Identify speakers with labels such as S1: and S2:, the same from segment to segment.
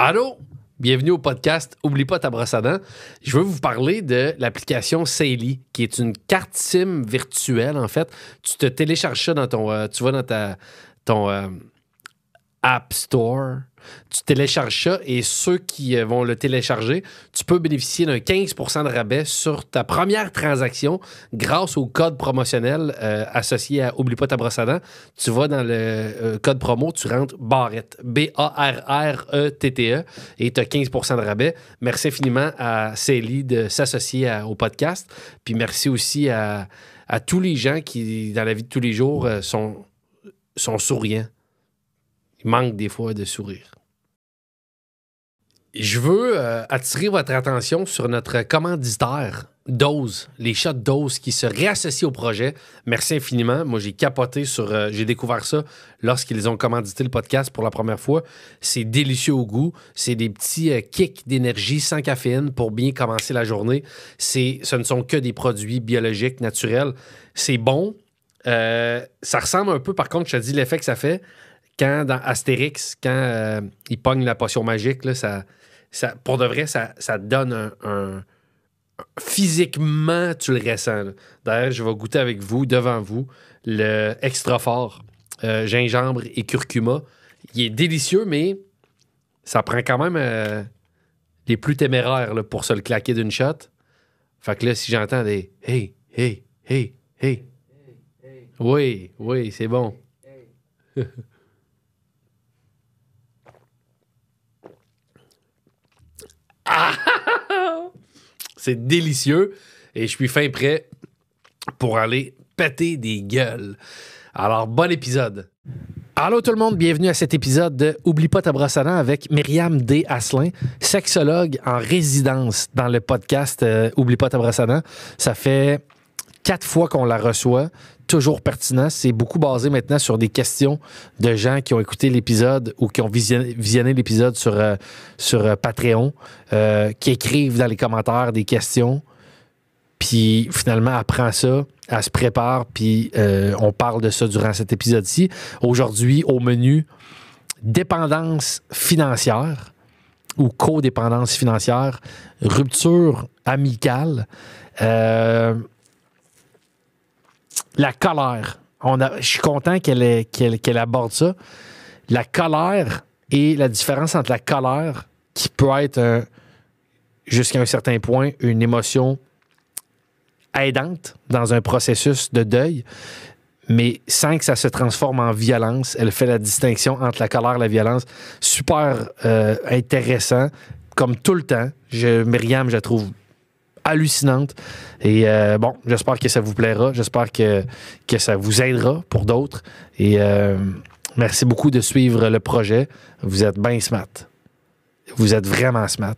S1: Allô? Bienvenue au podcast Oublie pas ta brosse à dents. Je veux vous parler de l'application Saily, qui est une carte SIM virtuelle, en fait. Tu te télécharges ça dans ton... tu vas dans ton App Store. Tu télécharges ça et ceux qui vont le télécharger, tu peux bénéficier d'un 15% de rabais sur ta première transaction grâce au code promotionnel associé à Oublie pas ta brosse à dents. Tu vas dans le code promo, tu rentres Barrette, Barrette, et tu as 15% de rabais. Merci infiniment à Saily de s'associer au podcast. Puis merci aussi à tous les gens qui, dans la vie de tous les jours, sont souriants. Il manque des fois de sourire. Je veux attirer votre attention sur notre commanditaire, Dose, les shots Dose qui se réassocient au projet. Merci infiniment. Moi, j'ai capoté sur... j'ai découvert ça lorsqu'ils ont commandité le podcast pour la première fois. C'est délicieux au goût. C'est des petits kicks d'énergie sans caféine pour bien commencer la journée. Ce ne sont que des produits biologiques, naturels. C'est bon. Ça ressemble un peu, par contre, je te dis l'effet que ça fait... Quand dans Astérix, quand il pogne la potion magique, là, ça, pour de vrai, ça donne un physiquement, tu le ressens. Là. D'ailleurs, je vais goûter avec vous, devant vous, le extra fort gingembre et curcuma. Il est délicieux, mais ça prend quand même les plus téméraires là, pour se le claquer d'une shot. Fait que là, si j'entends des « Hey, hey, hey, hey », oui, c'est bon. C'est délicieux et je suis fin prêt pour aller péter des gueules. Alors, bon épisode. Allô tout le monde, bienvenue à cet épisode de Oublie pas ta brosse à dents avec Myriam D. Asselin, sexologue en résidence dans le podcast Oublie pas ta brosse à dents. Ça fait 4 fois qu'on la reçoit, toujours pertinent. C'est beaucoup basé maintenant sur des questions de gens qui ont écouté l'épisode ou qui ont visionné l'épisode sur Patreon, qui écrivent dans les commentaires des questions. Puis finalement, elle prend ça, elle se prépare, puis on parle de ça durant cet épisode-ci. Aujourd'hui, au menu, dépendance financière ou codépendance financière, rupture amicale, la colère. Je suis content qu'elle aborde ça. La colère et la différence entre la colère, qui peut être, jusqu'à un certain point, une émotion aidante dans un processus de deuil, mais sans que ça se transforme en violence. Elle fait la distinction entre la colère et la violence. Super intéressant, comme tout le temps. Myriam, je la trouve hallucinante. Et bon, j'espère que ça vous plaira. J'espère que ça vous aidera pour d'autres. Et merci beaucoup de suivre le projet. Vous êtes bien smart. Vous êtes vraiment smart.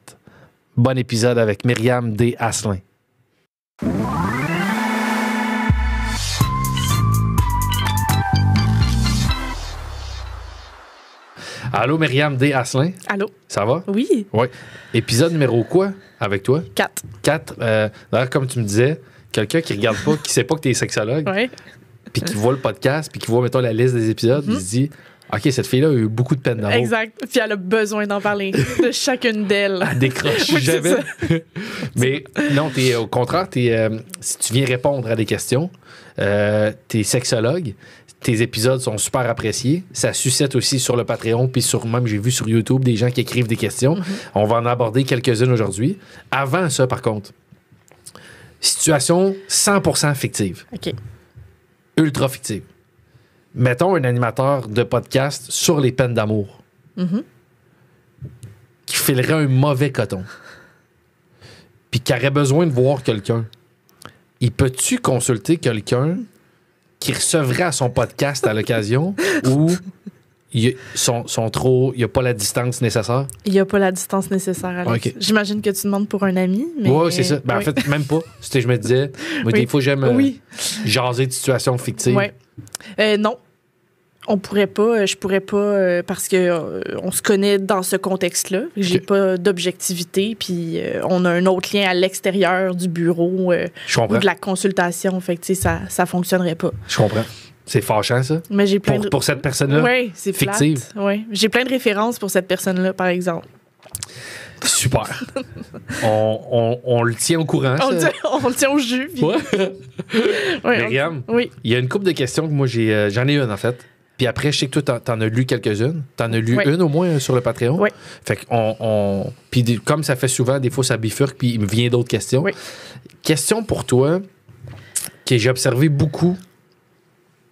S1: Bon épisode avec Myriam D. Asselin. Allô, Myriam D. Asselin.
S2: Allô.
S1: Ça va?
S2: Oui.
S1: Oui. Épisode numéro quoi avec toi?
S2: 4.
S1: 4. D'ailleurs, comme tu me disais, quelqu'un qui regarde pas, qui sait pas que tu es sexologue,
S2: Oui.
S1: puis qui voit le podcast, puis qui voit, mettons, la liste des épisodes, il se dit, OK, cette fille-là a eu beaucoup de peine d'amour.
S2: Exact. Puis elle a besoin d'en parler de chacune d'elles.
S1: Elle décroche
S2: Oui,
S1: jamais. Mais non, au contraire, si tu viens répondre à des questions, t'es sexologue. Tes épisodes sont super appréciés. Ça suscite aussi sur le Patreon, puis même j'ai vu sur YouTube des gens qui écrivent des questions. On va en aborder quelques-unes aujourd'hui. Avant ça, par contre, situation 100% fictive.
S2: OK.
S1: Ultra fictive. Mettons un animateur de podcast sur les peines d'amour qui filerait un mauvais coton puis qui aurait besoin de voir quelqu'un. Il peut-tu consulter quelqu'un qui recevrait à son podcast à l'occasion ou il n'y a pas la distance nécessaire?
S2: Il n'y a pas la distance nécessaire, Alex.
S1: Okay.
S2: J'imagine que tu demandes pour un ami.
S1: Oui, c'est ça. Ben, oui. En fait, même pas. Je me disais, moi, des fois, j'aime jaser de situations fictives.
S2: Oui. Non. On pourrait pas, je pourrais pas, parce que on se connaît dans ce contexte-là. J'ai pas d'objectivité, puis on a un autre lien à l'extérieur du bureau ou de la consultation. Fait que, ça fonctionnerait pas.
S1: Je comprends. C'est fâchant, ça?
S2: Mais j'ai plein
S1: pour cette personne-là?
S2: Oui, c'est
S1: fictive?
S2: Oui. J'ai plein de références pour cette personne-là, par exemple.
S1: Super. On le tient au courant.
S2: On le tient au jus. Puis...
S1: Ouais.
S2: Ouais,
S1: Myriam,
S2: oui.
S1: il y a une couple de questions que moi, j'en ai une, en fait. Puis après, je sais que toi, t'en as lu quelques-unes. T'en as lu une au moins sur le Patreon.
S2: Oui.
S1: Fait qu'on... Puis comme ça fait souvent, des fois, ça bifurque, puis il me vient d'autres questions.
S2: Oui.
S1: Question pour toi, que j'ai observé beaucoup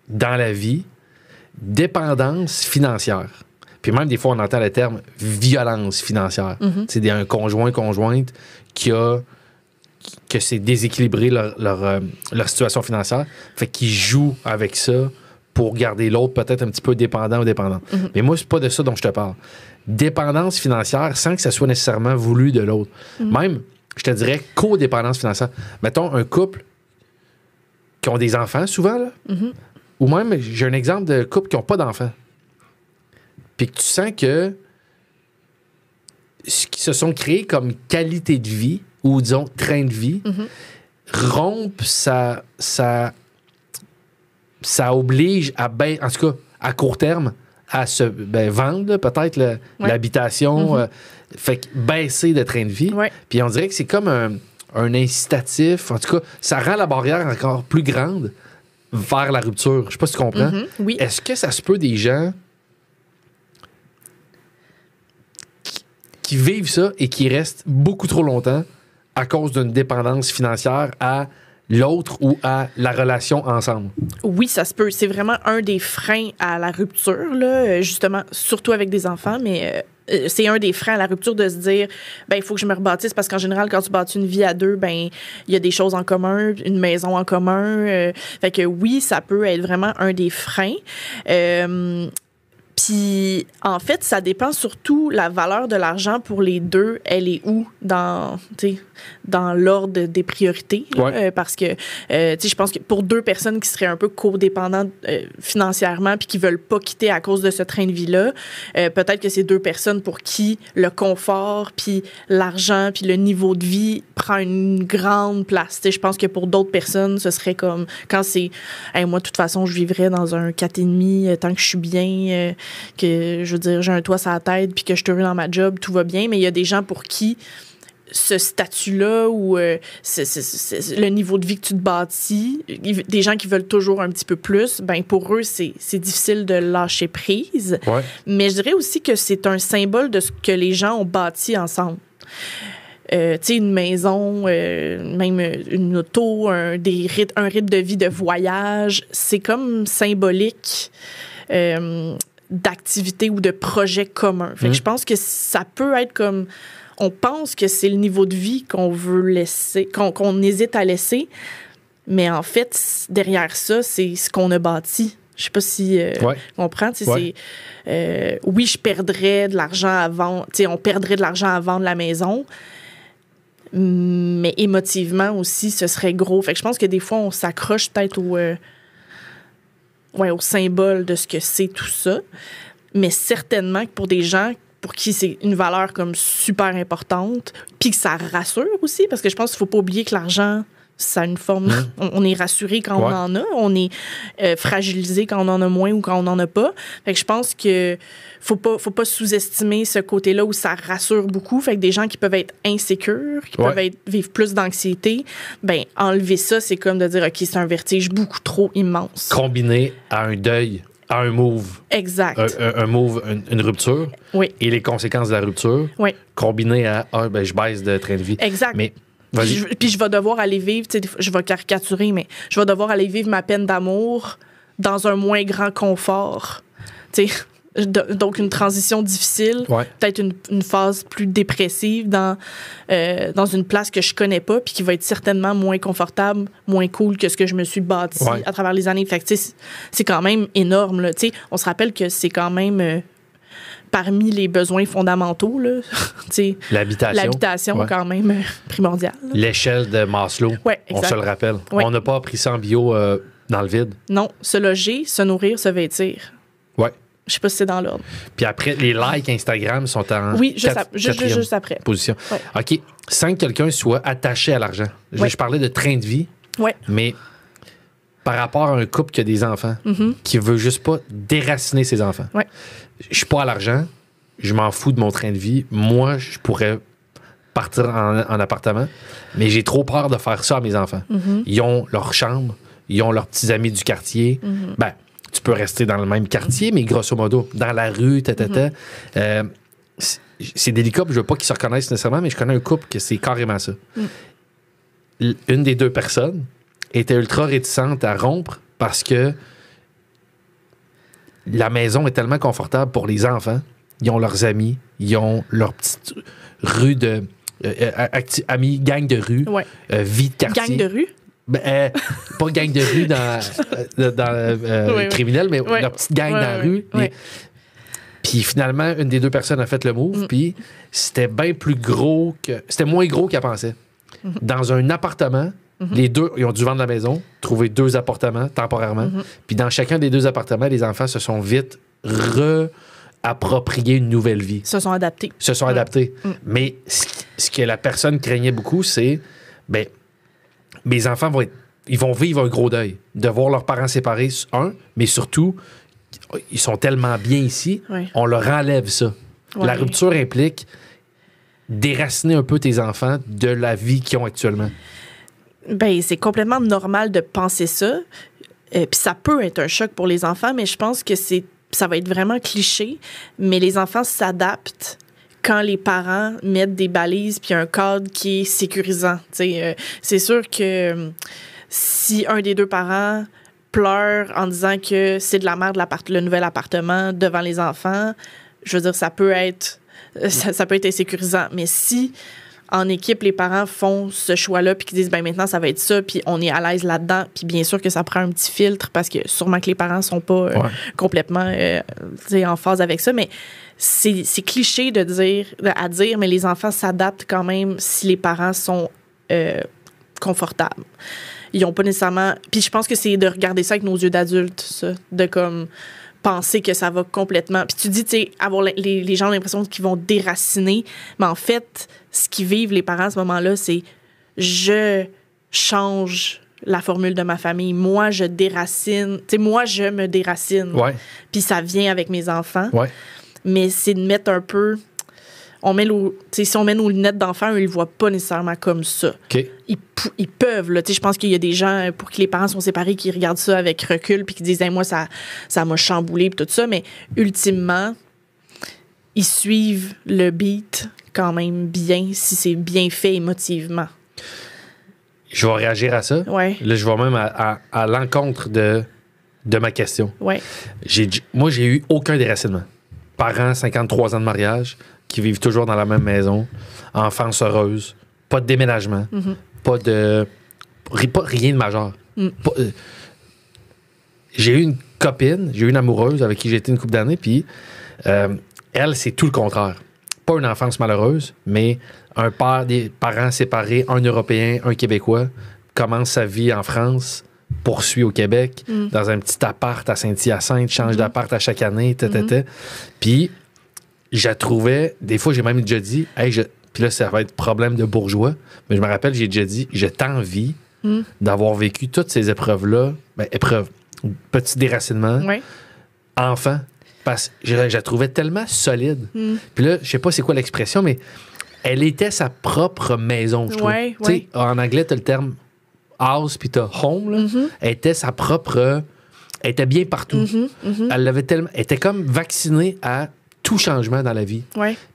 S1: dans la vie, dépendance financière. Puis même, des fois, on entend le terme violence financière.
S2: Mm-hmm.
S1: C'est un conjointe que c'est déséquilibré leur situation financière. Fait qu'ils jouent avec ça pour garder l'autre peut-être un petit peu dépendant ou dépendant.
S2: Mm-hmm.
S1: Mais moi, c'est pas de ça dont je te parle. Dépendance financière sans que ça soit nécessairement voulu de l'autre.
S2: Mm-hmm.
S1: Même, je te dirais, codépendance financière. Mettons un couple qui ont des enfants souvent, là.
S2: Mm-hmm.
S1: Ou même, j'ai un exemple de couple qui n'ont pas d'enfants. Puis que tu sens que ce qui se sont créés comme qualité de vie, ou disons train de vie, rompre, ça oblige à, en tout cas, à court terme, à se vendre peut-être l'habitation, fait que baisser de train de vie.
S2: Ouais.
S1: Puis on dirait que c'est comme un incitatif. En tout cas, ça rend la barrière encore plus grande vers la rupture. Je sais pas si tu comprends.
S2: Mm-hmm. Oui.
S1: Est-ce que ça se peut des gens qui vivent ça et qui restent beaucoup trop longtemps à cause d'une dépendance financière à l'autre ou à la relation ensemble?
S2: Oui, ça se peut. C'est vraiment un des freins à la rupture, là, justement, surtout avec des enfants, mais c'est un des freins à la rupture de se dire, il faut que je me rebâtisse parce qu'en général, quand tu bâtis une vie à deux, il y a des choses en commun, une maison en commun. Fait que oui, ça peut être vraiment un des freins. Puis, en fait, ça dépend surtout la valeur de l'argent pour les deux. Elle est où dans l'ordre des priorités?
S1: Ouais.
S2: Parce que, je pense que pour deux personnes qui seraient un peu codépendantes financièrement puis qui veulent pas quitter à cause de ce train de vie-là, peut-être que c'est deux personnes pour qui le confort puis l'argent puis le niveau de vie prend une grande place. Je pense que pour d'autres personnes, ce serait comme quand c'est moi, de toute façon, je vivrais dans un 4,5 tant que je suis bien, que je veux dire, j'ai un toit sur la tête puis que je suis heureux dans ma job, tout va bien. Mais il y a des gens pour qui ce statut-là ou le niveau de vie que tu te bâtis, des gens qui veulent toujours un petit peu plus, pour eux, c'est difficile de lâcher prise.
S1: Ouais.
S2: Mais je dirais aussi que c'est un symbole de ce que les gens ont bâti ensemble. Une maison, même une auto, un rythme de vie de voyage, c'est comme symbolique d'activité ou de projet commun. Fait que je pense que ça peut être comme... On pense que c'est le niveau de vie qu'on veut laisser, qu'on hésite à laisser, mais en fait, derrière ça, c'est ce qu'on a bâti. Je sais pas si tu comprends. Oui, je perdrais de l'argent avant. On perdrait de l'argent à vendre la maison, mais émotivement aussi, ce serait gros. Fait que je pense que des fois, on s'accroche peut-être au symbole de ce que c'est tout ça. Mais certainement que pour des gens pour qui c'est une valeur comme super importante, puis que ça rassure aussi, parce que je pense qu'il ne faut pas oublier que l'argent, ça a une forme... On est rassuré quand on en a, on est fragilisé quand on en a moins ou quand on n'en a pas. Fait que je pense que faut pas sous-estimer ce côté-là où ça rassure beaucoup. Fait que des gens qui peuvent être insécures, qui peuvent vivre plus d'anxiété, enlever ça, c'est comme de dire, OK, c'est un vertige beaucoup trop immense.
S1: Combiné à un deuil, à un move.
S2: Exact.
S1: Un move, une rupture.
S2: Oui.
S1: Et les conséquences de la rupture.
S2: Oui.
S1: Combiné à, je baisse de train de vie.
S2: Exact.
S1: Mais,
S2: puis je vais devoir aller vivre, je vais caricaturer, mais je vais devoir aller vivre ma peine d'amour dans un moins grand confort. Donc, une transition difficile, peut-être une phase plus dépressive dans une place que je connais pas puis qui va être certainement moins confortable, moins cool que ce que je me suis bâti à travers les années. Fait que, c'est quand même énorme. Là. On se rappelle que c'est quand même parmi les besoins fondamentaux. Là, l'habitation quand même primordiale. Là.
S1: L'échelle de Maslow, on se le rappelle.
S2: Ouais.
S1: On n'a pas appris ça en bio dans le vide.
S2: Non, se loger, se nourrir, se vêtir.
S1: Ouais.
S2: Je sais pas si c'est dans l'ordre.
S1: Puis après, les likes Instagram sont en
S2: juste après.
S1: Position.
S2: Ouais.
S1: OK. Sans que quelqu'un soit attaché à l'argent. Je parlais de train de vie, mais par rapport à un couple qui a des enfants, qui veut juste pas déraciner ses enfants. Je suis pas à l'argent, je m'en fous de mon train de vie. Moi, je pourrais partir en appartement, mais j'ai trop peur de faire ça à mes enfants. Ils ont leur chambre, ils ont leurs petits amis du quartier. Ben, tu peux rester dans le même quartier, mais grosso modo, dans la rue, c'est délicat, je veux pas qu'ils se reconnaissent nécessairement, mais je connais un couple que c'est carrément ça. Une des deux personnes était ultra réticente à rompre parce que la maison est tellement confortable pour les enfants. Ils ont leurs amis, ils ont leur petite rue de... amis, gang de rue, vie de quartier.
S2: Gang de rue?
S1: Ben, pas gang de rue dans criminel, mais leur petite gang dans la rue. Puis finalement, une des deux personnes a fait le move, puis c'était bien plus gros que... C'était moins gros qu'elle pensait. Dans un appartement, les deux, ils ont dû vendre la maison, trouver 2 appartements temporairement. Puis dans chacun des 2 appartements, les enfants se sont vite approprié une nouvelle vie.
S2: Se sont adaptés.
S1: Mais ce que la personne craignait beaucoup, c'est... Ben, mes enfants ils vont vivre un gros deuil. De voir leurs parents séparés, mais surtout... Ils sont tellement bien ici, on leur enlève ça. La rupture implique déraciner un peu tes enfants de la vie qu'ils ont actuellement.
S2: Ben, c'est complètement normal de penser ça. Puis ça peut être un choc pour les enfants, mais je pense que ça va être vraiment cliché. Mais les enfants s'adaptent quand les parents mettent des balises puis un cadre qui est sécurisant. C'est sûr que si un des 2 parents pleure en disant que c'est de la merde le nouvel appartement devant les enfants, je veux dire, ça peut être insécurisant. Mais si, en équipe, les parents font ce choix-là puis qu'ils disent, ben maintenant, ça va être ça, puis on est à l'aise là-dedans, puis bien sûr que ça prend un petit filtre parce que sûrement que les parents sont pas complètement en phase avec ça, mais c'est cliché de dire, mais les enfants s'adaptent quand même si les parents sont confortables. Ils n'ont pas nécessairement... Puis je pense que c'est de regarder ça avec nos yeux d'adultes, ça. De comme penser que ça va complètement... Puis tu dis, tu sais, avoir les gens ont l'impression qu'ils vont déraciner. Mais en fait, ce qu'ils vivent, les parents, à ce moment-là, c'est je change la formule de ma famille. Moi, je déracine. Tu sais, moi, je me déracine. Puis ça vient avec mes enfants. Mais c'est de mettre un peu... si on met nos lunettes d'enfant, eux, ils ne le voient pas nécessairement comme ça. Ils peuvent. Là, je pense qu'il y a des gens pour qui les parents sont séparés qui regardent ça avec recul puis qui disent hey, « moi, ça m'a chamboulé » et tout ça. Mais ultimement, ils suivent le beat quand même bien si c'est bien fait émotivement.
S1: Je vais réagir à ça. Là, je vais même à l'encontre de ma question. Moi, j'ai eu aucun déracinement. Parents, 53 ans de mariage, qui vivent toujours dans la même maison, enfance heureuse, pas de déménagement, pas rien de majeur. J'ai eu une copine, j'ai eu une amoureuse avec qui j'ai été une couple d'années, puis elle, c'est tout le contraire. Pas une enfance malheureuse, mais des parents séparés, un Européen, un Québécois, commence sa vie en France, poursuit au Québec, dans un petit appart à Saint-Hyacinthe, change d'appart à chaque année, Puis, je la trouvais, des fois, j'ai même déjà dit, hey, puis là, ça va être problème de bourgeois, mais je me rappelle, j'ai déjà dit, je t'envie d'avoir vécu toutes ces épreuves-là, petit déracinement, enfant, parce que je la trouvais tellement solide. Puis là, je sais pas c'est quoi l'expression, mais elle était sa propre maison, je trouve. Tu sais, en anglais, t'as le terme house puis t'as home, là. Elle était sa propre... Elle était bien partout. Elle l'avait tellement... Elle était comme vaccinée à tout changement dans la vie.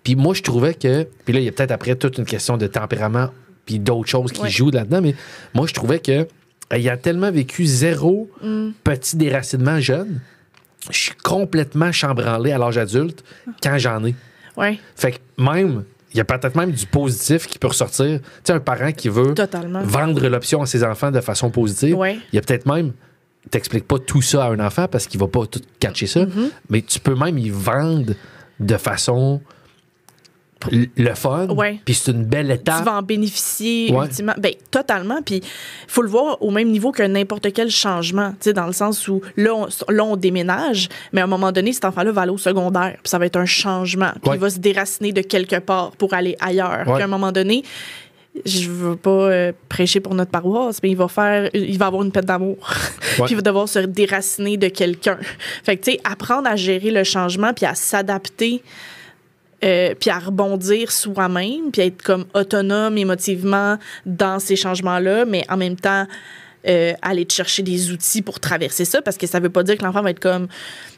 S1: Puis moi, je trouvais que... Puis là, il y a peut-être après toute une question de tempérament puis d'autres choses qui jouent là-dedans, mais moi, je trouvais que elle a tellement vécu 0 petit déracinement jeune. Je suis complètement chambranlé à l'âge adulte quand j'en ai. Fait que même... Il y a peut-être même du positif qui peut ressortir. Tu sais, un parent qui veut vendre l'option à ses enfants de façon positive, il y a peut-être même... T'expliques pas tout ça à un enfant parce qu'il va pas tout catcher ça, mais tu peux même y vendre de façon le fun, puis c'est une belle étape.
S2: Tu vas en bénéficier ultimement. Ben, totalement, puis il faut le voir au même niveau que n'importe quel changement, tu sais, dans le sens où là, on déménage, mais à un moment donné, cet enfant-là va aller au secondaire, puis ça va être un changement, puis il va se déraciner de quelque part pour aller ailleurs. Puis à un moment donné, je veux pas prêcher pour notre paroisse, mais il va avoir une peine d'amour. Puis il va devoir se déraciner de quelqu'un. Fait que, tu sais, apprendre à gérer le changement puis à s'adapter puis à rebondir soi-même, puis à être comme autonome émotivement dans ces changements-là, mais en même temps, aller te chercher des outils pour traverser ça, parce que ça veut pas dire que l'enfant va être comme...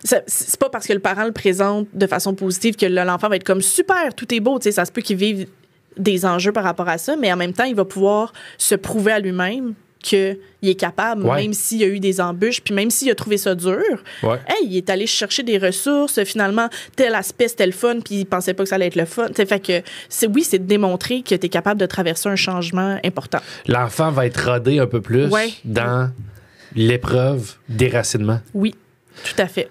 S2: C'est pas parce que le parent le présente de façon positive que l'enfant va être comme super, tout est beau, tu sais, ça se peut qu'il vive des enjeux par rapport à ça, mais en même temps, il va pouvoir se prouver à lui-même qu'il est capable, même s'il y a eu des embûches, puis même s'il a trouvé ça dur, il est allé chercher des ressources, finalement, tel aspect, c'était le fun, puis il pensait pas que ça allait être le fun. T'sais, fait que, c'est de démontrer que tu es capable de traverser un changement important.
S1: L'enfant va être rodé un peu plus dans l'épreuve déracinement.
S2: Oui. Tout à fait.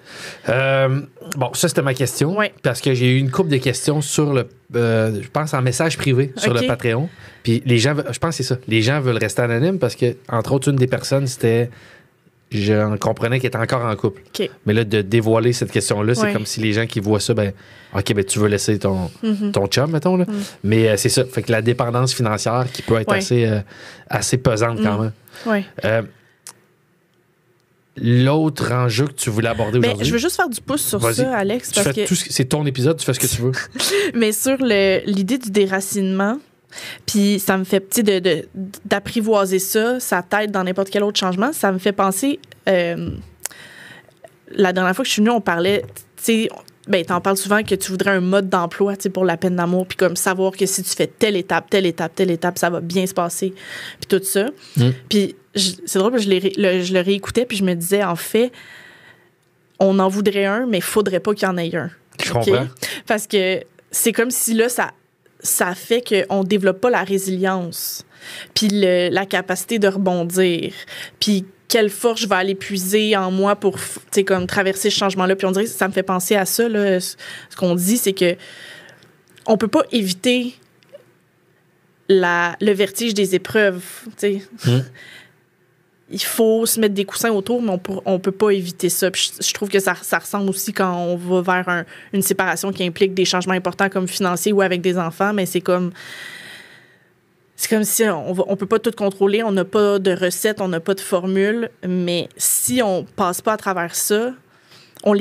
S1: Bon, ça, c'était ma question. Parce que j'ai eu une couple de questions sur le... je pense en message privé sur le Patreon. Puis les gens... Je pense que c'est ça. Les gens veulent rester anonymes parce que, entre autres, une des personnes, c'était... Je comprenais qu'elle était encore en couple. Mais là, de dévoiler cette question-là, c'est comme si les gens qui voient ça, tu veux laisser ton chum, mettons. Là. Mais c'est ça. Fait que la dépendance financière qui peut être assez pesante quand même.
S2: Oui.
S1: L'autre enjeu que tu voulais aborder aujourd'hui.
S2: Je veux juste faire du pouce sur ça, Alex.
S1: C'est ton épisode, tu fais ce que tu veux.
S2: Mais sur l'idée du déracinement, puis ça me fait d'apprivoiser ça t'aide dans n'importe quel autre changement. Ça me fait penser, la dernière fois que je suis venue, on parlait, tu sais, t'en parles souvent que tu voudrais un mode d'emploi, tu sais, pour la peine d'amour, puis comme savoir que si tu fais telle étape, ça va bien se passer, puis tout ça. Puis c'est drôle, je le réécoutais, puis je me disais, en fait, on en voudrait un, mais il faudrait pas qu'il y en ait un.
S1: Je comprends.
S2: Parce que c'est comme si là, ça fait qu'on développe pas la résilience, puis la capacité de rebondir, puis quelle force je vais aller puiser en moi pour comme traverser ce changement-là. Puis on dirait que ça me fait penser à ça. Là, ce qu'on dit, c'est que on peut pas éviter le vertige des épreuves. Il faut se mettre des coussins autour, mais on peut pas éviter ça. Puis je trouve que ça ressemble aussi quand on va vers une séparation qui implique des changements importants comme financiers ou avec des enfants, mais c'est comme si on peut pas tout contrôler, on n'a pas de recette, on n'a pas de formule, mais si on passe pas à travers ça, on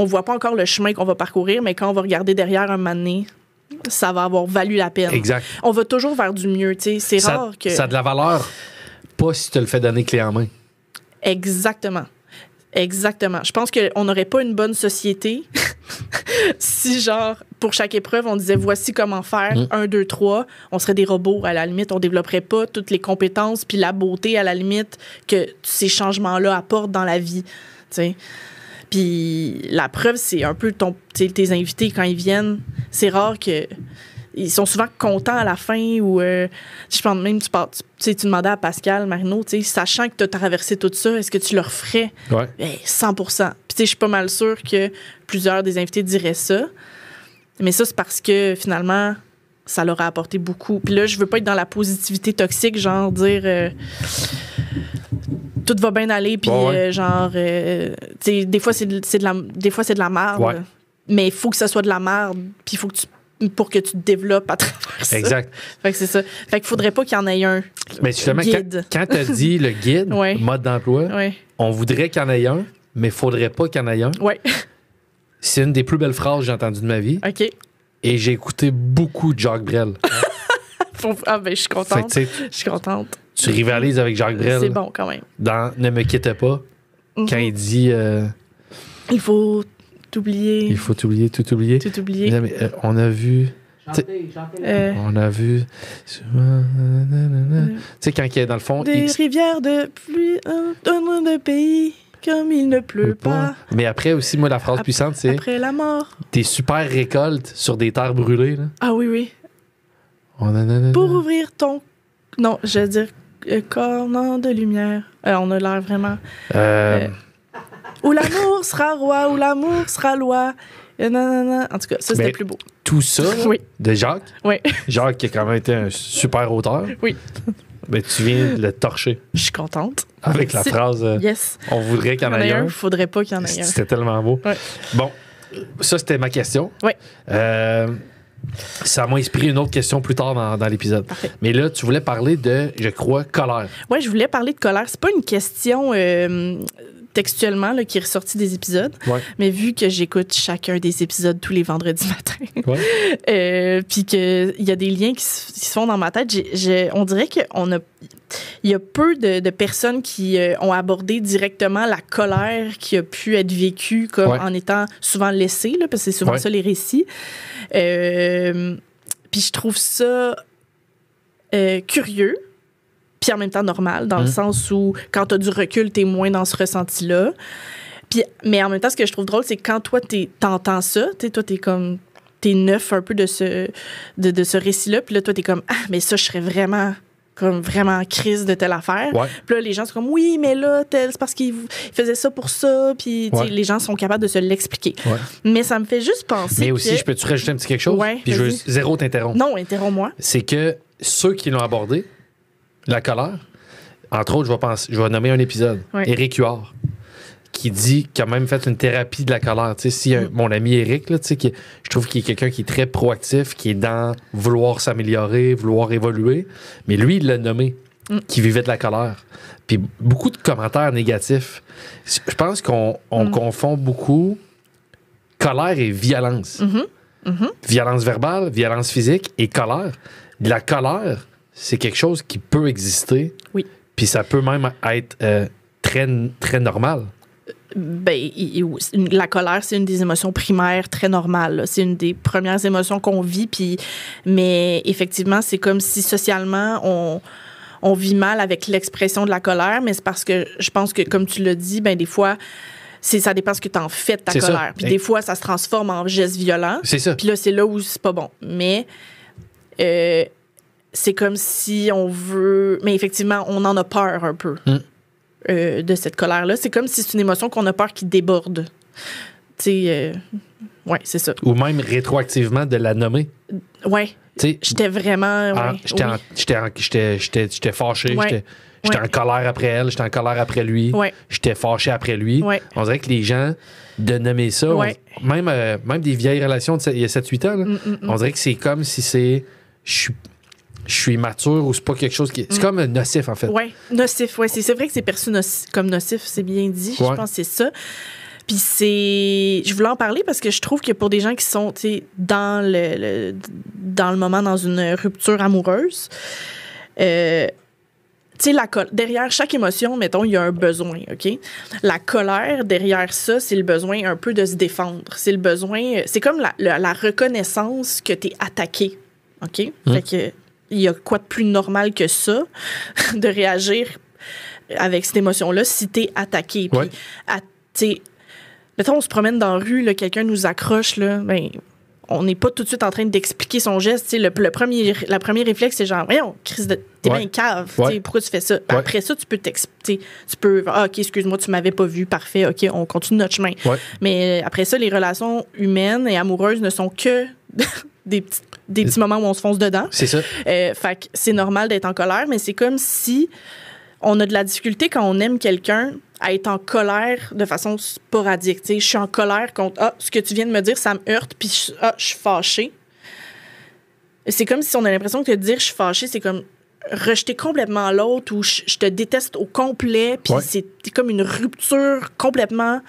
S2: voit pas encore le chemin qu'on va parcourir, mais quand on va regarder derrière un moment donné, ça va avoir valu la peine.
S1: Exact.
S2: On va toujours vers du mieux, tu sais. C'est rare que...
S1: Ça a de la valeur, pas si tu te le fais donner clé en main.
S2: Exactement. Je pense qu'on n'aurait pas une bonne société si, genre, pour chaque épreuve, on disait voici comment faire, 1, 2, 3. On serait des robots, à la limite. On développerait pas toutes les compétences puis la beauté, à la limite, que ces changements-là apportent dans la vie. T'sais. Puis la preuve, c'est un peu tes invités, quand ils viennent, c'est rare que... Ils sont souvent contents à la fin ou je pense même tu demandais à Pascal Marino, sachant que tu as traversé tout ça, est-ce que tu leur ferais 100%? Puis je suis pas mal sûre que plusieurs des invités diraient ça. Mais ça, c'est parce que finalement, ça leur a apporté beaucoup. Puis là, je veux pas être dans la positivité toxique, genre dire tout va bien aller, puis des fois, c'est de la merde. Ouais. Mais il faut que ça soit de la merde, puis il faut que pour que tu te développes à travers ça.
S1: Exact.
S2: Fait que c'est ça. Fait qu'il faudrait pas qu'il y en ait un.
S1: Mais justement,
S2: guide.
S1: Quand tu as dit le guide, mode d'emploi, on voudrait qu'il y en ait un, mais il faudrait pas qu'il y en ait un.
S2: Oui.
S1: C'est une des plus belles phrases que j'ai entendues de ma vie.
S2: OK.
S1: Et j'ai écouté beaucoup de Jacques Brel.
S2: Je suis contente. Je suis contente.
S1: Tu rivalises avec Jacques Brel.
S2: C'est bon, quand même.
S1: Dans Ne me quitte pas, quand il dit...
S2: il faut... t'oublier.
S1: Il faut t'oublier, tout oublier.
S2: Tout oublier.
S1: Mais, on a vu... on a vu... Tu sais, quand il est dans le fond...
S2: Des rivières de pluie, un de pays, comme il ne pleut pas.
S1: Mais après aussi, moi, la phrase puissante, c'est...
S2: Après la mort.
S1: Des super récoltes sur des terres brûlées. Là.
S2: Ah oui, oui. Pour ouvrir ton... Non, je veux dire, cornement de lumière. On a l'air vraiment... Où l'amour sera roi, où l'amour sera loi. En tout cas, ça, c'était plus beau.
S1: Tout ça, de Jacques.
S2: Oui.
S1: Jacques, qui a quand même été un super auteur.
S2: Oui.
S1: Ben, tu viens de le torcher.
S2: Je suis contente.
S1: Avec la phrase on voudrait qu'il y en ait un.
S2: Il faudrait pas qu'il y en ait un.
S1: C'était tellement beau.
S2: Ouais.
S1: Bon, ça, c'était ma question.
S2: Oui.
S1: Ça m'a inspiré une autre question plus tard dans l'épisode.
S2: Parfait.
S1: Mais là, tu voulais parler de, je crois, colère.
S2: Oui, je voulais parler de colère. C'est pas une question textuellement là, qui est ressorti des épisodes.
S1: Ouais.
S2: Mais vu que j'écoute chacun des épisodes tous les vendredis matins, puis qu'il y a des liens qui se font dans ma tête, on dirait il y a peu de personnes qui ont abordé directement la colère qui a pu être vécue comme en étant souvent laissée, là, parce que c'est souvent ça les récits. Puis je trouve ça curieux, puis en même temps normal, dans le sens où quand tu as du recul, tu es moins dans ce ressenti-là. Puis, mais en même temps, ce que je trouve drôle, c'est quand toi, t'entends ça, toi, t'es neuf un peu de ce récit-là, puis là, toi, t'es comme, ah, mais ça, je serais vraiment en crise de telle affaire. Ouais. Puis là, les gens sont comme, oui, mais là, c'est parce qu'il faisait ça pour ça, puis les gens sont capables de se l'expliquer. Ouais. Mais ça me fait juste penser
S1: mais aussi, je peux-tu rajouter un petit quelque chose?
S2: Ouais,
S1: puis je veux zéro t'interrompre.
S2: Non, interromps-moi.
S1: C'est que ceux qui l'ont abordé, la colère, entre autres, je vais nommer un épisode, Éric Huard, qui dit qu'il a même fait une thérapie de la colère. Tu sais, si mon ami Éric, là, tu sais, je trouve qu'il est quelqu'un qui est très proactif, qui est dans vouloir s'améliorer, vouloir évoluer, mais lui, il l'a nommé, qui vivait de la colère. Puis beaucoup de commentaires négatifs. Je pense qu'on confond beaucoup colère et violence. Violence verbale, violence physique et colère. La colère, c'est quelque chose qui peut exister.
S2: Oui.
S1: Puis ça peut même être très, très normal.
S2: Ben, la colère, c'est une des émotions primaires très normales. Là. C'est une des premières émotions qu'on vit. Mais effectivement, c'est comme si socialement, on vit mal avec l'expression de la colère. Mais c'est parce que je pense que, comme tu l'as dit, ben, des fois, ça dépend ce que tu en fais de ta colère. Puis des fois, ça se transforme en geste violent. C'est ça. Puis là, c'est là où c'est pas bon. Mais c'est comme si on veut... Mais effectivement, on en a peur un peu. De cette colère-là. C'est comme si c'est une émotion qu'on a peur qui déborde. Tu sais, ouais, c'est ça.
S1: Ou même rétroactivement de la nommer.
S2: Ouais. J'étais vraiment...
S1: J'étais fâché, j'étais en colère après elle, j'étais en colère après lui, j'étais fâché après lui. On dirait que les gens, de nommer ça, même des vieilles relations il y a 7-8 ans, là, on dirait que c'est comme si c'est... Je suis mature ou c'est pas quelque chose qui... C'est comme nocif, en fait.
S2: Oui, nocif, oui. C'est vrai que c'est perçu comme nocif, c'est bien dit. Je pense que c'est ça. Puis je voulais en parler parce que je trouve que pour des gens qui sont, dans le moment, dans une rupture amoureuse, derrière chaque émotion, mettons, il y a un besoin, OK? La colère, derrière ça, c'est le besoin un peu de se défendre. C'est le besoin... C'est comme la reconnaissance que t'es attaqué, OK? Fait que... Il y a quoi de plus normal que ça, de réagir avec cette émotion-là si t'es attaqué. Puis, mettons, on se promène dans la rue, là, quelqu'un nous accroche, là, ben, on n'est pas tout de suite en train d'expliquer son geste. Le premier réflexe, c'est genre, voyons, Chris, t'es bien cave, pourquoi tu fais ça? Ben, après ça, tu peux, OK, excuse-moi, tu m'avais pas vu, parfait, OK, on continue notre chemin. Mais après ça, les relations humaines et amoureuses ne sont que des petits moments où on se fonce dedans. C'est ça. Fait que c'est normal d'être en colère, mais c'est comme si on a de la difficulté quand on aime quelqu'un à être en colère de façon sporadique. Je suis en colère contre ce que tu viens de me dire, ça me heurte, puis je suis fâchée. C'est comme si on a l'impression que de dire je suis fâchée, c'est comme rejeter complètement l'autre ou je te déteste au complet, puis c'est comme une rupture complètement,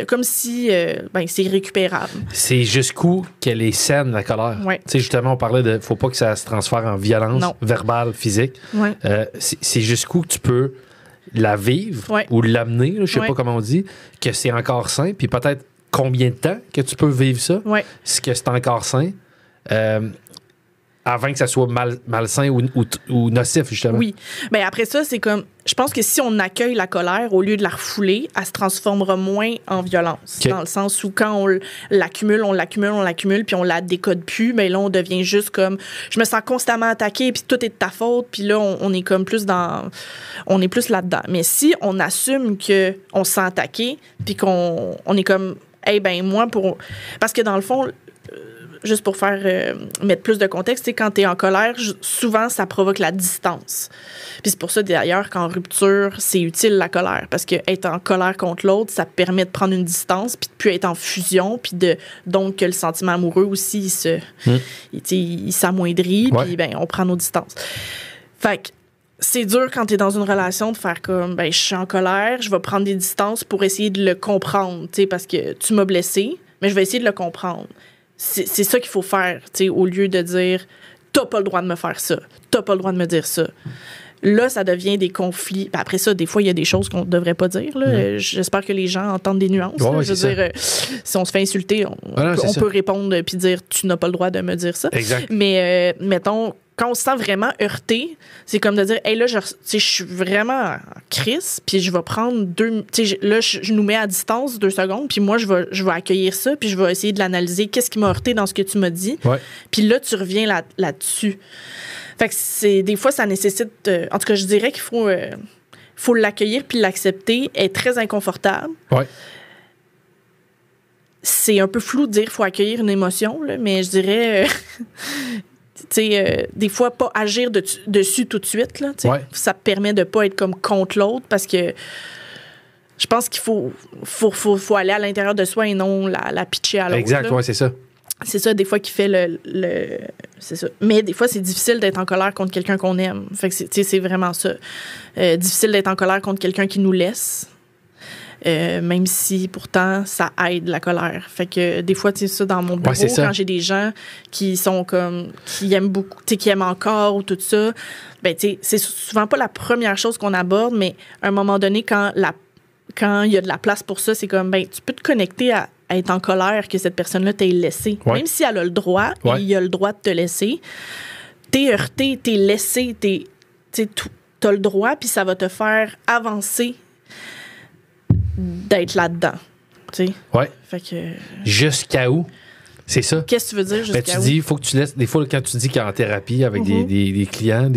S2: comme si c'est irrécupérable. C'est
S1: jusqu'où qu'elle est saine, la colère. Tu sais, justement, on parlait de faut pas que ça se transfère en violence verbale, physique. C'est jusqu'où que tu peux la vivre ou l'amener, je sais pas comment on dit, que c'est encore sain, puis peut-être combien de temps que tu peux vivre ça, que c'est encore sain. Avant que ça soit malsain ou nocif, justement.
S2: Oui. Bien, après ça, c'est comme... Je pense que si on accueille la colère, au lieu de la refouler, elle se transformera moins en violence. Okay. Dans le sens où quand on l'accumule, puis on la décode plus, bien là, on devient juste comme... Je me sens constamment attaquée, puis tout est de ta faute, puis là, on est comme plus dans... On est plus là-dedans. Mais si on assume qu'on se sent attaqué, puis qu'on est comme... moi, pour... Parce que dans le fond... Juste pour mettre plus de contexte, quand tu es en colère, souvent, ça provoque la distance. Puis c'est pour ça, d'ailleurs, qu'en rupture, c'est utile la colère. Parce qu'être en colère contre l'autre, ça permet de prendre une distance, puis de plus être en fusion, puis donc que le sentiment amoureux aussi, il s'amoindrit, puis on prend nos distances. Fait que c'est dur quand t'es dans une relation de faire comme, ben, je suis en colère, je vais prendre des distances pour essayer de le comprendre, tu sais, parce que tu m'as blessé, mais je vais essayer de le comprendre. C'est ça qu'il faut faire, tu sais, au lieu de dire, t'as pas le droit de me faire ça, t'as pas le droit de me dire ça. Là, ça devient des conflits. Puis après ça, des fois, il y a des choses qu'on ne devrait pas dire. Là. J'espère que les gens entendent des nuances.
S1: Ouais,
S2: je veux dire, si on se fait insulter, on peut répondre puis dire « tu n'as pas le droit de me dire ça ».
S1: Exact.
S2: Mais mettons, quand on se sent vraiment heurté, c'est comme de dire « hey, là, je suis vraiment en crise, puis je vais prendre là, je nous mets à distance 2 secondes, puis moi, je vais accueillir ça, puis je vais essayer de l'analyser. Qu'est-ce qui m'a heurté dans ce que tu m'as dit?
S1: Ouais.
S2: Puis là, tu reviens là-dessus. Fait que des fois, ça nécessite... en tout cas, je dirais qu'il faut l'accueillir puis l'accepter. Elle est très inconfortable.
S1: Ouais.
S2: C'est un peu flou de dire qu'il faut accueillir une émotion, là, mais je dirais... des fois, pas agir dessus tout de suite. Là,
S1: ouais.
S2: Ça permet de pas être comme contre l'autre parce que je pense qu'il faut aller à l'intérieur de soi et non la pitcher à l'autre.
S1: Exact, oui, c'est ça.
S2: C'est ça, des fois, qui fait c'est ça. Mais des fois, c'est difficile d'être en colère contre quelqu'un qu'on aime. Fait que c'est vraiment ça. Difficile d'être en colère contre quelqu'un qui nous laisse. Même si, pourtant, ça aide la colère. Fait que des fois, tu sais, ça, dans mon bureau, quand j'ai des gens qui sont comme... qui aiment beaucoup, tu sais, qui aiment encore ou tout ça, ben, tu sais, c'est souvent pas la première chose qu'on aborde, mais à un moment donné, quand il y a de la place pour ça, c'est comme, ben, tu peux te connecter à être en colère que cette personne-là t'ait laissé. Ouais. Même si elle a le droit, et il a le droit de te laisser, t'es heurté, t'es laissé, t'as le droit, puis ça va te faire avancer d'être là-dedans. Tu sais?
S1: Ouais.
S2: Fait que...
S1: Jusqu'à où? C'est ça.
S2: Qu'est-ce que tu veux dire jusqu'à
S1: tu dis, il faut que tu laisses... Des fois, quand tu dis qu'il y a en thérapie avec des clients,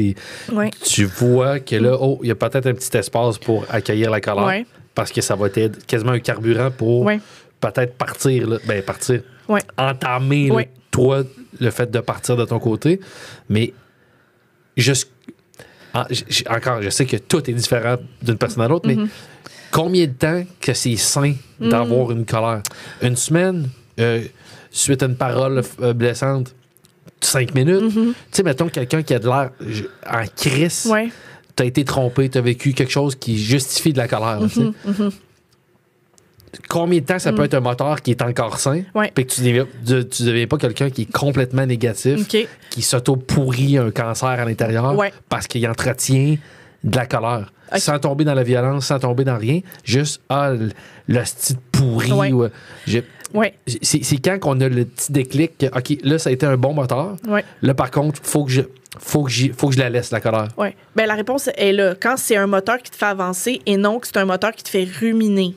S1: tu vois que là, il y a peut-être un petit espace pour accueillir la colère parce que ça va être quasiment un carburant pour peut-être partir. Là. Ben, partir. Entamer, là, toi, le fait de partir de ton côté. Mais encore, je sais que tout est différent d'une personne à l'autre, mais combien de temps que c'est sain d'avoir une colère? Une semaine, suite à une parole blessante, 5 minutes. Tu sais, mettons quelqu'un qui a de l'air en crise, t'as été trompé, t'as vécu quelque chose qui justifie de la colère. Combien de temps ça peut être un moteur qui est encore sain, puis que tu deviens pas quelqu'un qui est complètement négatif, qui s'auto-pourrit un cancer à l'intérieur parce qu'il entretient de la colère. Sans tomber dans la violence, sans tomber dans rien. Juste, le style pourri. C'est quand qu'on a le petit déclic que, OK, là, ça a été un bon moteur. Là, par contre, faut que je la laisse, la colère.
S2: Ben, la réponse est là. Quand c'est un moteur qui te fait avancer et non que c'est un moteur qui te fait ruminer.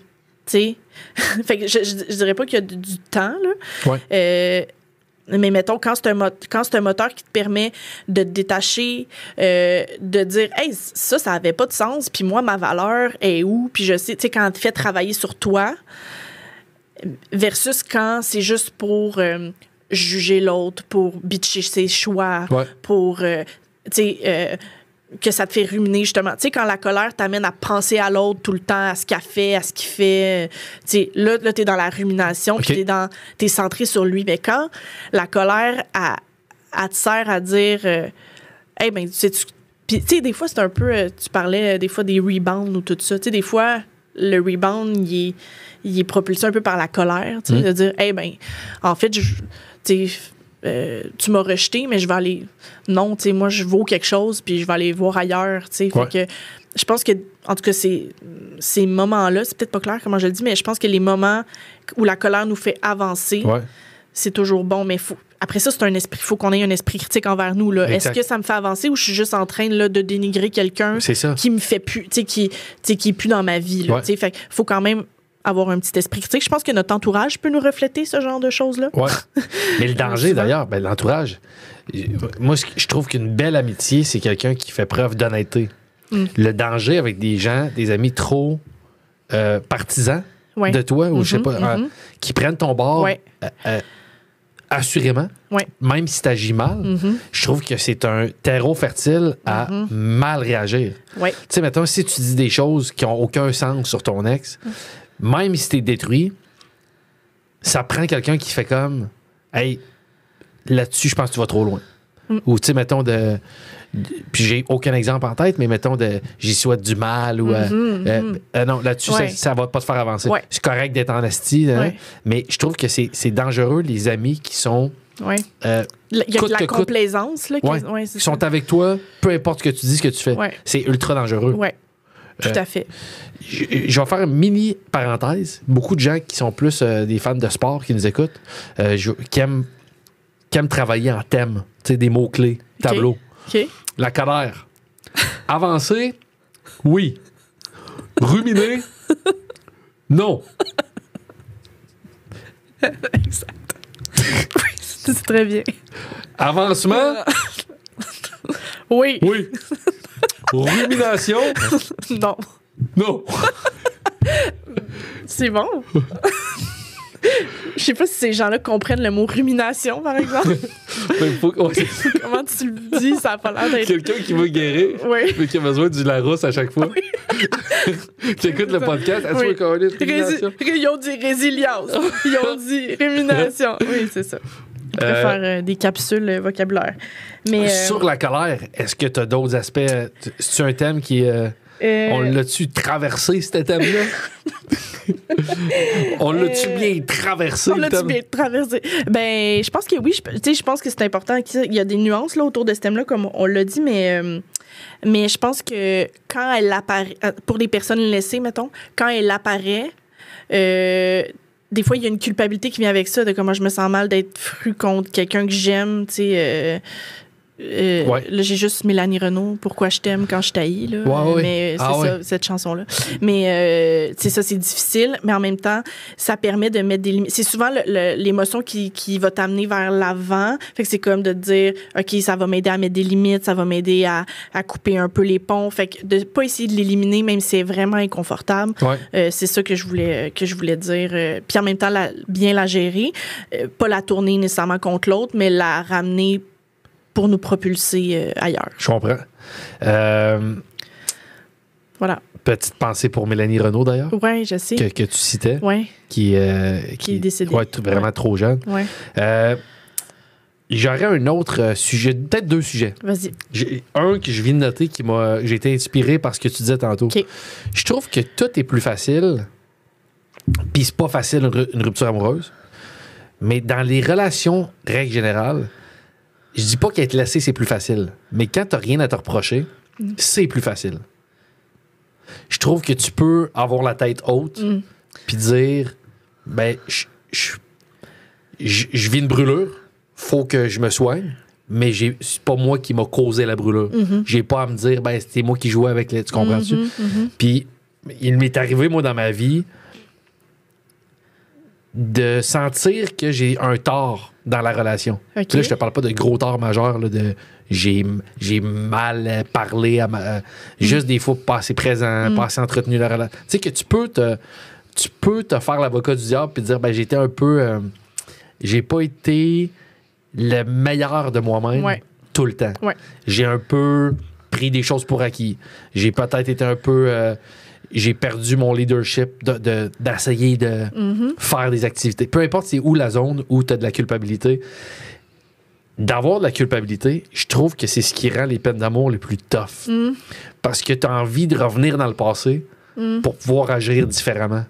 S2: Fait que je dirais pas qu'il y a du temps, là. Mais mettons, quand c'est un moteur qui te permet de te détacher, de dire « Hey, ça avait pas de sens, puis moi, ma valeur est où? » Puis je sais, tu sais, quand tu fais travailler sur toi, versus quand c'est juste pour juger l'autre, pour bitcher ses choix, pour, tu sais... que ça te fait ruminer, justement. Tu sais, quand la colère t'amène à penser à l'autre tout le temps, à ce qu'elle fait, à ce qu'il fait, tu sais, là t'es dans la rumination, puis t'es centré sur lui. Mais quand la colère, elle te sert à dire, hey, ben, tu sais, puis, tu sais, des fois, c'est un peu, tu parlais des fois des rebounds ou tout ça. Tu sais, des fois, le rebound, il est propulsé un peu par la colère, tu sais, de dire, hey, ben, en fait, tu sais, tu m'as rejeté, mais je vais aller... Non, tu sais, moi, je vaux quelque chose, puis je vais aller voir ailleurs, tu sais. Fait que je pense que, en tout cas, ces moments-là, c'est peut-être pas clair comment je le dis, mais je pense que les moments où la colère nous fait avancer, c'est toujours bon, mais après ça, c'est un esprit. Il faut qu'on ait un esprit critique envers nous, là. Est-ce que ça me fait avancer ou je suis juste en train, là, de dénigrer quelqu'un qui me fait plus, tu sais, qui est plus dans ma vie, là, tu sais. Fait qu'il faut quand même avoir un petit esprit critique. Je pense que notre entourage peut nous refléter ce genre de choses-là.
S1: Mais le danger, d'ailleurs, ben, l'entourage, moi, je trouve qu'une belle amitié, c'est quelqu'un qui fait preuve d'honnêteté. Le danger avec des gens, des amis trop partisans de toi, ou je sais pas, qui prennent ton bord assurément, même si tu agis mal, je trouve que c'est un terreau fertile à mal réagir. Tu sais, mettons, si tu dis des choses qui n'ont aucun sens sur ton ex, même si t'es détruit, ça prend quelqu'un qui fait comme, hey, là-dessus, je pense que tu vas trop loin. Ou, tu sais, mettons, Puis j'ai aucun exemple en tête, mais mettons, j'y souhaite du mal ou. Non, là-dessus, ça va pas te faire avancer.
S2: Ouais.
S1: C'est correct d'être en asti, mais je trouve que c'est dangereux, les amis qui sont.
S2: Oui. Il y a de la complaisance. Là,
S1: qui sont avec toi, peu importe ce que tu dis, ce que tu fais. Ouais. C'est ultra dangereux.
S2: Oui, tout à fait.
S1: Je vais faire une mini parenthèse. Beaucoup de gens qui sont plus des fans de sport qui nous écoutent, qui aiment travailler en thème, tu sais, des mots-clés, tableau.
S2: Okay.
S1: La colère. Avancer, oui. Ruminer, non.
S2: Exact. Oui, c'est très bien.
S1: Avancement,
S2: oui.
S1: Oui. Rumination,
S2: non.
S1: Non.
S2: C'est bon. Je sais pas si ces gens-là comprennent le mot rumination, par exemple. Comment tu le dis, ça a pas l'air d'être...
S1: Quelqu'un qui veut guérir, mais qui a besoin du Larousse à chaque fois. Qui écoute le podcast, est-ce que qu'on dit rumination?
S2: Ils ont dit résilience. Ils ont dit rumination. Oui, c'est ça. On pourrait faire des capsules vocabulaire. Mais,
S1: sur la colère, est-ce que tu as d'autres aspects? C'est-tu un thème qui est... On l'a-tu traversé, ce thème-là? On l'a-tu bien traversé?
S2: On l'a-tu bien traversé? Ben, je pense que oui. Je pense que c'est important. Il y a des nuances là, autour de ce thème-là, comme on l'a dit, mais je pense que quand elle apparaît, pour les personnes laissées, mettons, quand elle apparaît, des fois, il y a une culpabilité qui vient avec ça, de comment je me sens mal d'être fru contre quelqu'un que j'aime, tu sais... Là, j'ai juste Mélanie Renaud, Pourquoi je t'aime quand je t'haïs, là. Mais c'est ça, cette chanson-là. Mais c'est ça, c'est difficile, mais en même temps, ça permet de mettre des limites. C'est souvent l'émotion qui va t'amener vers l'avant. Fait que c'est comme de te dire, OK, ça va m'aider à mettre des limites, ça va m'aider à couper un peu les ponts. Fait que de pas essayer de l'éliminer, même si c'est vraiment inconfortable. C'est ça que je voulais dire. Puis en même temps, bien la gérer. Pas la tourner nécessairement contre l'autre, mais la ramener pour nous propulser ailleurs.
S1: Je comprends.
S2: Voilà.
S1: Petite pensée pour Mélanie Renaud, d'ailleurs.
S2: Oui, je sais.
S1: Que tu citais.
S2: Oui.
S1: Qui
S2: est décédée.
S1: Ouais, vraiment trop jeune.
S2: Oui.
S1: J'aurais un autre sujet, peut-être deux sujets.
S2: Vas-y.
S1: Un que je viens de noter j'ai été inspiré par ce que tu disais tantôt.
S2: Okay.
S1: Je trouve que tout est plus facile, puis c'est pas facile une rupture amoureuse, mais dans les relations, règle générale, je dis pas qu'être laissé, c'est plus facile. Mais quand t'as rien à te reprocher, c'est plus facile. Je trouve que tu peux avoir la tête haute puis dire, ben, je vis une brûlure, faut que je me soigne, mais c'est pas moi qui m'a causé la brûlure. J'ai pas à me dire, ben, c'était moi qui jouais avec les... Tu comprends-tu? Puis, il m'est arrivé, moi, dans ma vie, de sentir que j'ai un tort dans la relation. Okay. Là, je te parle pas de gros tort majeur, là, de j'ai mal parlé, juste des fois pas assez présent, pas assez entretenu la relation. Tu sais que tu peux te faire l'avocat du diable puis dire, ben, j'étais un peu... j'ai pas été le meilleur de moi-même tout le temps. J'ai un peu pris des choses pour acquis. J'ai peut-être été un peu... j'ai perdu mon leadership d'essayer de faire des activités. Peu importe c'est où la zone où tu as de la culpabilité. D'avoir de la culpabilité, je trouve que c'est ce qui rend les peines d'amour les plus tough. Parce que tu as envie de revenir dans le passé pour pouvoir agir différemment.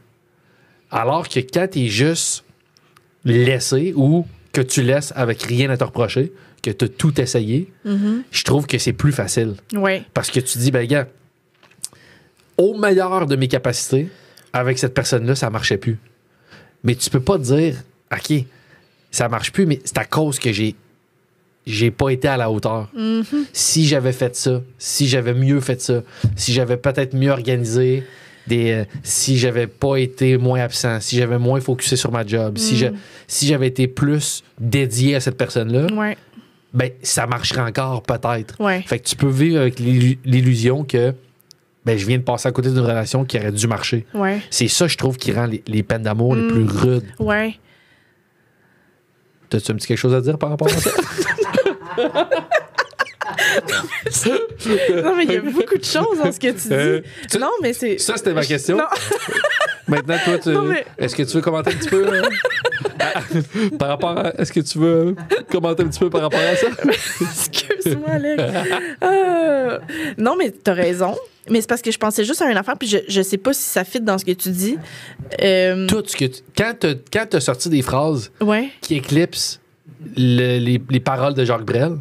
S1: Alors que quand tu es juste laissé ou que tu laisses avec rien à te reprocher, que tu as tout essayé, je trouve que c'est plus facile. Parce que tu dis, ben gars, au meilleur de mes capacités, avec cette personne-là, ça marchait plus. Mais tu peux pas te dire, OK, ça marche plus, mais c'est à cause que j'ai pas été à la hauteur. Si j'avais fait ça, si j'avais mieux fait ça, si j'avais peut-être mieux organisé, si j'avais pas été moins absent, si j'avais moins focusé sur ma job, si j'avais été plus dédié à cette personne-là, ben ça marcherait encore peut-être. Fait que tu peux vivre avec l'illusion que ben, je viens de passer à côté d'une relation qui aurait dû marcher. C'est ça, je trouve, qui rend les peines d'amour les plus rudes. T'as-tu un petit quelque chose à dire par rapport à ça?
S2: Non, mais il y a beaucoup de choses dans ce que tu dis. Non, mais c'est...
S1: Ça, c'était ma question.
S2: Non.
S1: Maintenant, toi,
S2: Non, mais-
S1: est-ce que tu veux commenter un petit peu par rapport à... Est-ce que tu veux commenter un petit peu par rapport à ça?
S2: Excuse-moi, Alex. Non, mais t'as raison. Mais c'est parce que je pensais juste à une affaire, puis je sais pas si ça fit dans ce que tu dis.
S1: Tout ce que quand t'as sorti des phrases
S2: Ouais.
S1: qui éclipsent les paroles de Jacques Brel,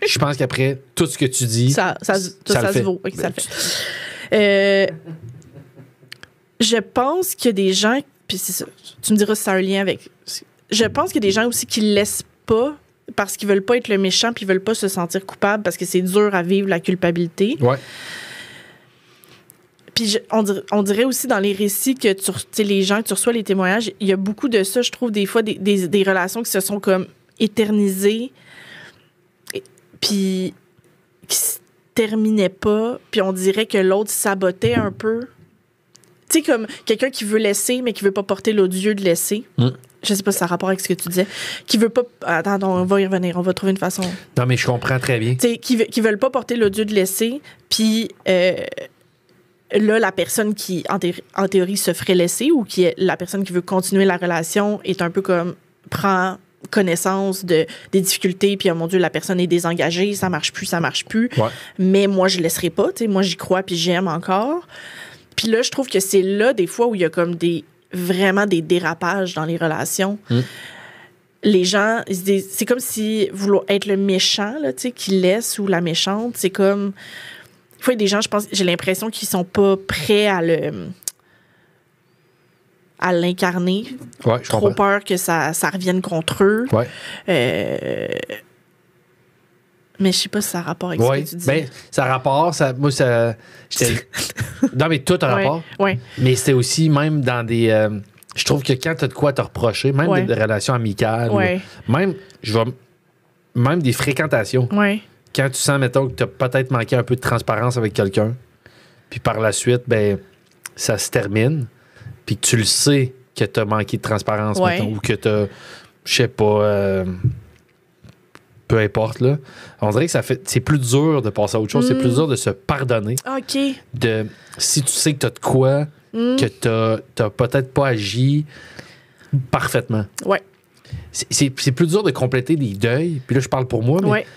S1: je pense qu'après, tout ce que tu dis,
S2: Ça
S1: le
S2: se
S1: fait.
S2: vaut. Ok, ça le fait. Je pense qu'il y a des gens, puis c'est ça, tu me diras si ça a un lien avec... Je pense qu'il y a des gens aussi qui le laissent pas parce qu'ils veulent pas être le méchant puis ils veulent pas se sentir coupable parce que c'est dur à vivre la culpabilité.
S1: Ouais.
S2: Puis on dirait aussi dans les récits que tu sais, les gens que tu reçois, les témoignages, il y a beaucoup de ça, je trouve, des fois, des relations qui se sont comme éternisées puis qui se terminaient pas, puis on dirait que l'autre sabotait un peu. Tu sais, comme quelqu'un qui veut laisser, mais qui veut pas porter l'odieux de laisser. Je sais pas si ça a rapport avec ce que tu disais. Qui veut pas... Attends, on va y revenir. On va trouver une façon...
S1: Non, mais je comprends très bien.
S2: Tu sais, qui veulent pas porter l'odieux de laisser, puis... là, la personne qui, en théorie, se ferait laisser ou qui est la personne qui veut continuer la relation est un peu comme... prend connaissance des difficultés, puis oh mon Dieu, la personne est désengagée, ça marche plus.
S1: Ouais.
S2: Mais moi, je laisserai pas. Tu sais, moi, j'y crois, puis j'aime encore. Puis là, je trouve que c'est là, des fois, où il y a comme vraiment des dérapages dans les relations. Les gens, ils se disent, c'est comme si vouloir être le méchant, là, tu sais, qui laisse, ou la méchante, c'est comme... Des fois, il y a des gens, je pense, j'ai l'impression qu'ils sont pas prêts à l'incarner.
S1: Ouais, je
S2: Trop
S1: comprends.
S2: peur que ça revienne contre eux.
S1: Ouais.
S2: Mais je sais pas si ça a rapport avec
S1: Ouais.
S2: ce que tu dis.
S1: Ben, ça a rapport, moi, ça... Non, mais tout a rapport.
S2: Ouais.
S1: Mais c'était aussi, même dans des... je trouve que quand t'as de quoi te reprocher, même
S2: Ouais.
S1: des relations amicales,
S2: Ouais.
S1: ou même des fréquentations,
S2: Ouais.
S1: quand tu sens, mettons, que t'as peut-être manqué un peu de transparence avec quelqu'un, puis par la suite, ben, ça se termine, puis que tu le sais que t'as manqué de transparence,
S2: Ouais.
S1: mettons, ou que t'as, je sais pas... peu importe, là. On dirait que c'est plus dur de passer à autre chose. C'est plus dur de se pardonner.
S2: OK.
S1: Si tu sais que t'as de quoi, que t'as peut-être pas agi parfaitement.
S2: Ouais.
S1: C'est plus dur de compléter des deuils. Puis là, je parle pour moi, mais
S2: Ouais.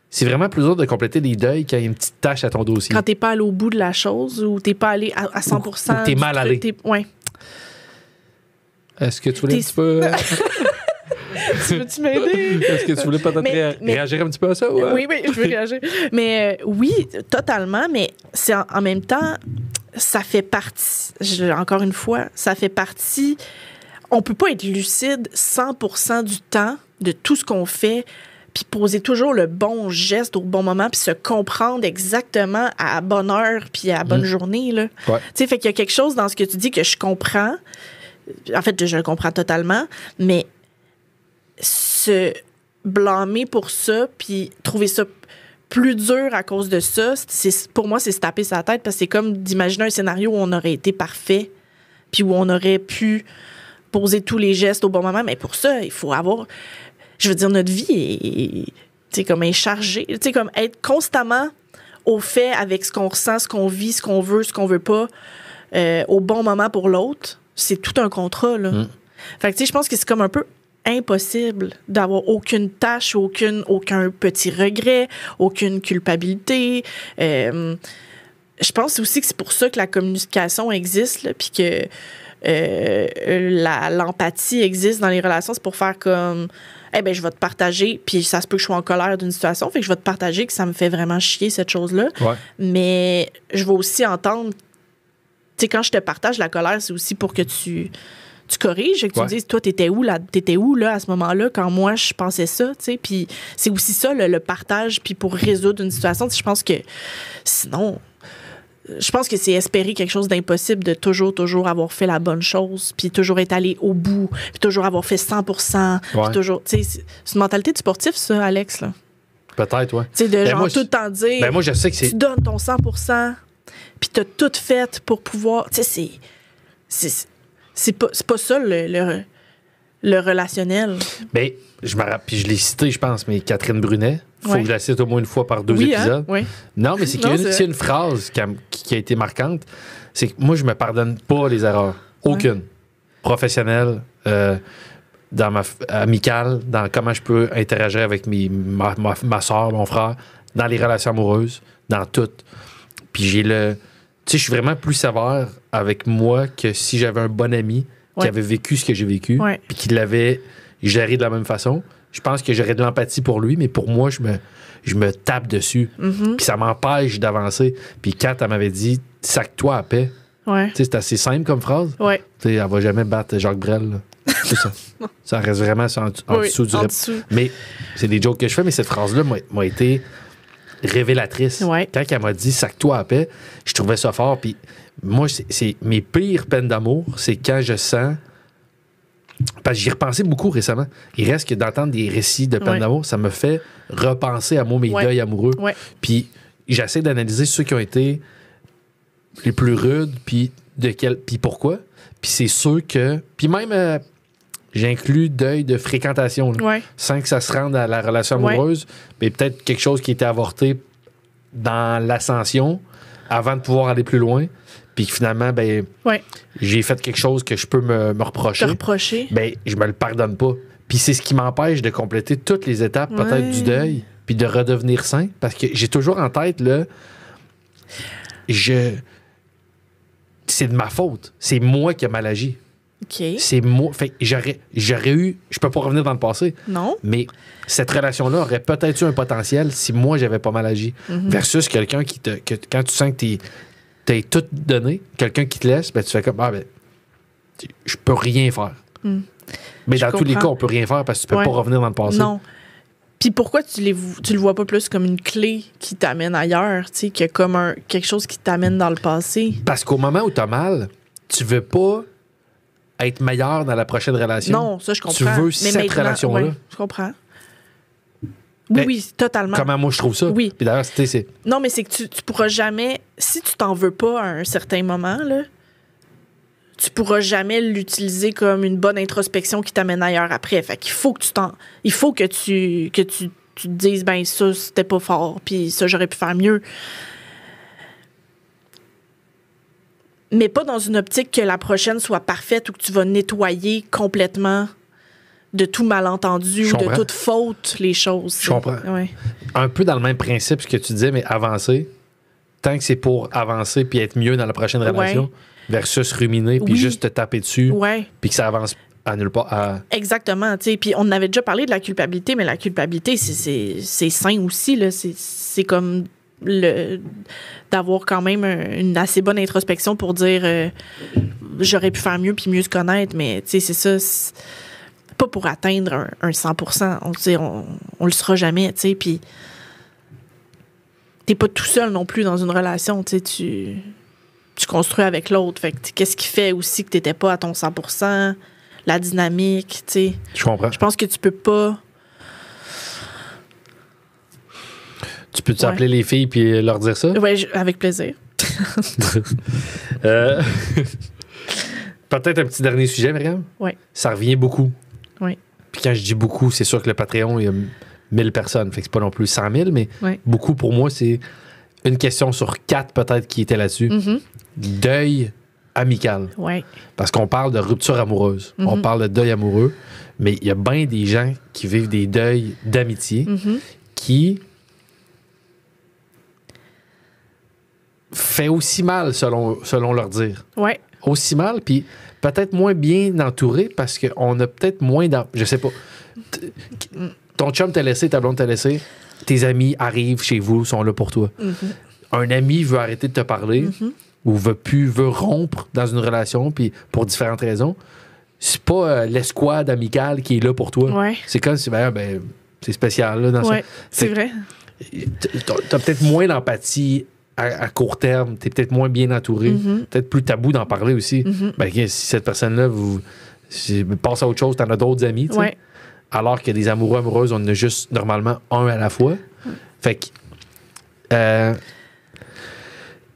S1: c'est vraiment plus dur de compléter des deuils quand il y a une petite tâche à ton dossier.
S2: Quand t'es pas allé au bout de la chose ou t'es pas allé à 100%.
S1: Ou t'es
S2: du
S1: mal
S2: truc,
S1: allé.
S2: Ouais.
S1: Est-ce que tu voulais un petit peu...
S2: Tu veux-tu m'aider?
S1: Est-ce que tu voulais peut-être réagir un petit peu à ça? Ouais?
S2: Oui, je veux réagir. Mais oui, totalement, mais c'est en même temps, ça fait partie, encore une fois, ça fait partie... On peut pas être lucide 100% du temps de tout ce qu'on fait, puis poser toujours le bon geste au bon moment, puis se comprendre exactement à bonne heure, puis à bonne journée, là.
S1: Ouais.
S2: Tu sais, fait qu'il y a quelque chose dans ce que tu dis que je comprends. En fait, je le comprends totalement, mais se blâmer pour ça, puis trouver ça plus dur à cause de ça, pour moi, c'est se taper sa tête, parce que c'est comme d'imaginer un scénario où on aurait été parfait, puis où on aurait pu poser tous les gestes au bon moment. Mais pour ça, il faut avoir... Je veux dire, notre vie est comme chargée. Tu sais, comme être constamment au fait avec ce qu'on ressent, ce qu'on vit, ce qu'on veut pas, au bon moment pour l'autre, c'est tout un contrat, là. Fait que, tu sais, je pense que c'est comme un peu impossible d'avoir aucune tâche, aucun petit regret, aucune culpabilité. Je pense aussi que c'est pour ça que la communication existe, là, puis que l'empathie existe dans les relations. C'est pour faire comme... je vais te partager, puis ça se peut que je sois en colère d'une situation, fait que je vais te partager que ça me fait vraiment chier, cette chose-là.
S1: Ouais.
S2: Mais je vais aussi entendre... Tu sais, quand je te partage la colère, c'est aussi pour que tu corriges, que tu me dises, toi, t'étais où là, à ce moment-là, quand moi, je pensais ça, tu sais. Puis c'est aussi ça, le partage, puis pour résoudre une situation. Je pense que sinon... Je pense que c'est espérer quelque chose d'impossible de toujours avoir fait la bonne chose, puis toujours être allé au bout, puis toujours avoir fait 100%, puis toujours... Tu sais, c'est une mentalité de sportif, ça, Alex, là.
S1: Peut-être, ouais.
S2: Tu sais, de genre tout le temps dire...
S1: moi, je sais que c'est...
S2: Tu donnes ton 100%, puis t'as tout fait pour pouvoir... Tu sais, c'est pas ça, le relationnel.
S1: Ben, je me rappelle, puis je l'ai cité, je pense, mais Catherine Brunet. Faut que je la cite au moins une fois par 2 épisodes.
S2: Hein? Oui.
S1: Non, mais c'est qu'il y a une phrase qui a été marquante. C'est que moi, je me pardonne pas les erreurs. Aucune. Professionnelle, dans ma amicale, dans comment je peux interagir avec ma soeur, mon frère, dans les relations amoureuses, dans tout. Puis tu sais, je suis vraiment plus sévère avec moi que si j'avais un bon ami qui avait vécu ce que j'ai vécu, puis qui l'avait géré de la même façon. Je pense que j'aurais de l'empathie pour lui, mais pour moi, je me tape dessus. Puis ça m'empêche d'avancer. Puis Kat, elle m'avait dit, sac-toi à paix.
S2: Ouais.
S1: Tu sais, c'est assez simple comme phrase.
S2: Ouais.
S1: Tu sais, elle va jamais battre Jacques Brel. C'est ça. Ça reste vraiment en dessous du rap. Mais c'est des jokes que je fais, mais cette phrase-là m'a été révélatrice.
S2: Ouais.
S1: Quand elle m'a dit, sac-toi à paix, je trouvais ça fort. Puis moi, c'est mes pires peines d'amour, c'est quand je sens... Parce que j'y repensais beaucoup récemment. Il reste que d'entendre des récits de peine d'amour, ça me fait repenser à moi, mes deuils amoureux.
S2: Ouais.
S1: Puis j'essaie d'analyser ceux qui ont été les plus rudes, puis pourquoi. Puis c'est sûr que... Puis même, j'inclus deuil de fréquentation. Sans que ça se rende à la relation amoureuse, mais peut-être quelque chose qui était avorté dans l'ascension avant de pouvoir aller plus loin. Puis finalement, j'ai fait quelque chose que je peux me reprocher. Ben, je me le pardonne pas. Puis c'est ce qui m'empêche de compléter toutes les étapes, peut-être, du deuil, puis de redevenir sain. Parce que j'ai toujours en tête, là, c'est de ma faute. C'est moi qui ai mal agi.
S2: OK.
S1: C'est moi. Fait que j'aurais eu... Je peux pas revenir dans le passé.
S2: Non.
S1: Mais cette relation-là aurait peut-être eu un potentiel si moi, j'avais pas mal agi. Versus quelqu'un quand tu sens que t'as tout donné, quelqu'un qui te laisse, ben tu fais comme, je peux rien faire. Mais dans tous les cas, on peut rien faire parce que tu peux pas revenir dans le passé.
S2: Non. Puis pourquoi tu le vois pas plus comme une clé qui t'amène ailleurs, tu sais, que comme quelque chose qui t'amène dans le passé?
S1: Parce qu'au moment où t'as mal, tu veux pas être meilleur dans la prochaine relation.
S2: Non, ça, je comprends.
S1: Tu veux cette relation-là.
S2: Je comprends. Oui, totalement.
S1: Comment moi je trouve ça?
S2: Oui.
S1: Puis d'ailleurs, c'est...
S2: Non, mais c'est que tu pourras jamais... Si tu t'en veux pas à un certain moment, là, tu pourras jamais l'utiliser comme une bonne introspection qui t'amène ailleurs après. Fait qu'il faut que tu te dises, ben ça, c'était pas fort, puis ça, j'aurais pu faire mieux. Mais pas dans une optique que la prochaine soit parfaite ou que tu vas nettoyer complètement de tout malentendu ou de toute faute les choses.
S1: Je comprends.
S2: Ouais.
S1: Un peu dans le même principe ce que tu disais, mais avancer. Tant que c'est pour avancer puis être mieux dans la prochaine relation, versus ruminer puis juste te taper dessus puis que ça avance à nulle part.
S2: Exactement. Puis on avait déjà parlé de la culpabilité, mais la culpabilité, c'est sain aussi. Là. C'est comme d'avoir quand même une assez bonne introspection pour dire j'aurais pu faire mieux puis mieux se connaître, mais c'est ça... pas pour atteindre un 100%. On le sera jamais, tu sais, puis t'es pas tout seul non plus dans une relation, tu sais, tu construis avec l'autre. Fait que qu'est-ce qui fait aussi que t'étais pas à ton 100%, la dynamique, tu sais.
S1: Je comprends.
S2: Je pense que tu peux pas...
S1: Tu peux appeler les filles puis leur dire ça?
S2: Oui, avec plaisir.
S1: Peut-être un petit dernier sujet, Myriam?
S2: Oui.
S1: Ça revient beaucoup.
S2: Oui.
S1: Puis quand je dis beaucoup, c'est sûr que le Patreon, il y a 1000 personnes. Fait que c'est pas non plus 100 000, mais beaucoup pour moi, c'est une question sur 4 peut-être qui était là-dessus. Deuil amical.
S2: Oui.
S1: Parce qu'on parle de rupture amoureuse. On parle de deuil amoureux, mais il y a bien des gens qui vivent des deuils d'amitié qui fait aussi mal selon leur dire.
S2: Oui.
S1: Aussi mal, puis peut-être moins bien entouré parce qu'on a peut-être moins... Je sais pas. Ton chum t'a laissé, ta blonde t'a laissé, tes amis arrivent chez vous, sont là pour toi. Un ami veut arrêter de te parler ou veut rompre dans une relation, puis pour différentes raisons. C'est pas l'escouade amicale qui est là pour toi.
S2: Ouais.
S1: C'est comme si, c'est spécial. Là, dans ça.
S2: C'est vrai.
S1: T'as peut-être moins d'empathie à court terme, t'es peut-être moins bien entouré, peut-être plus tabou d'en parler aussi. Si cette personne-là passe à autre chose, t'en as d'autres amis, tu sais. Alors que des amoureux, amoureuses, on en a juste normalement un à la fois. Fait que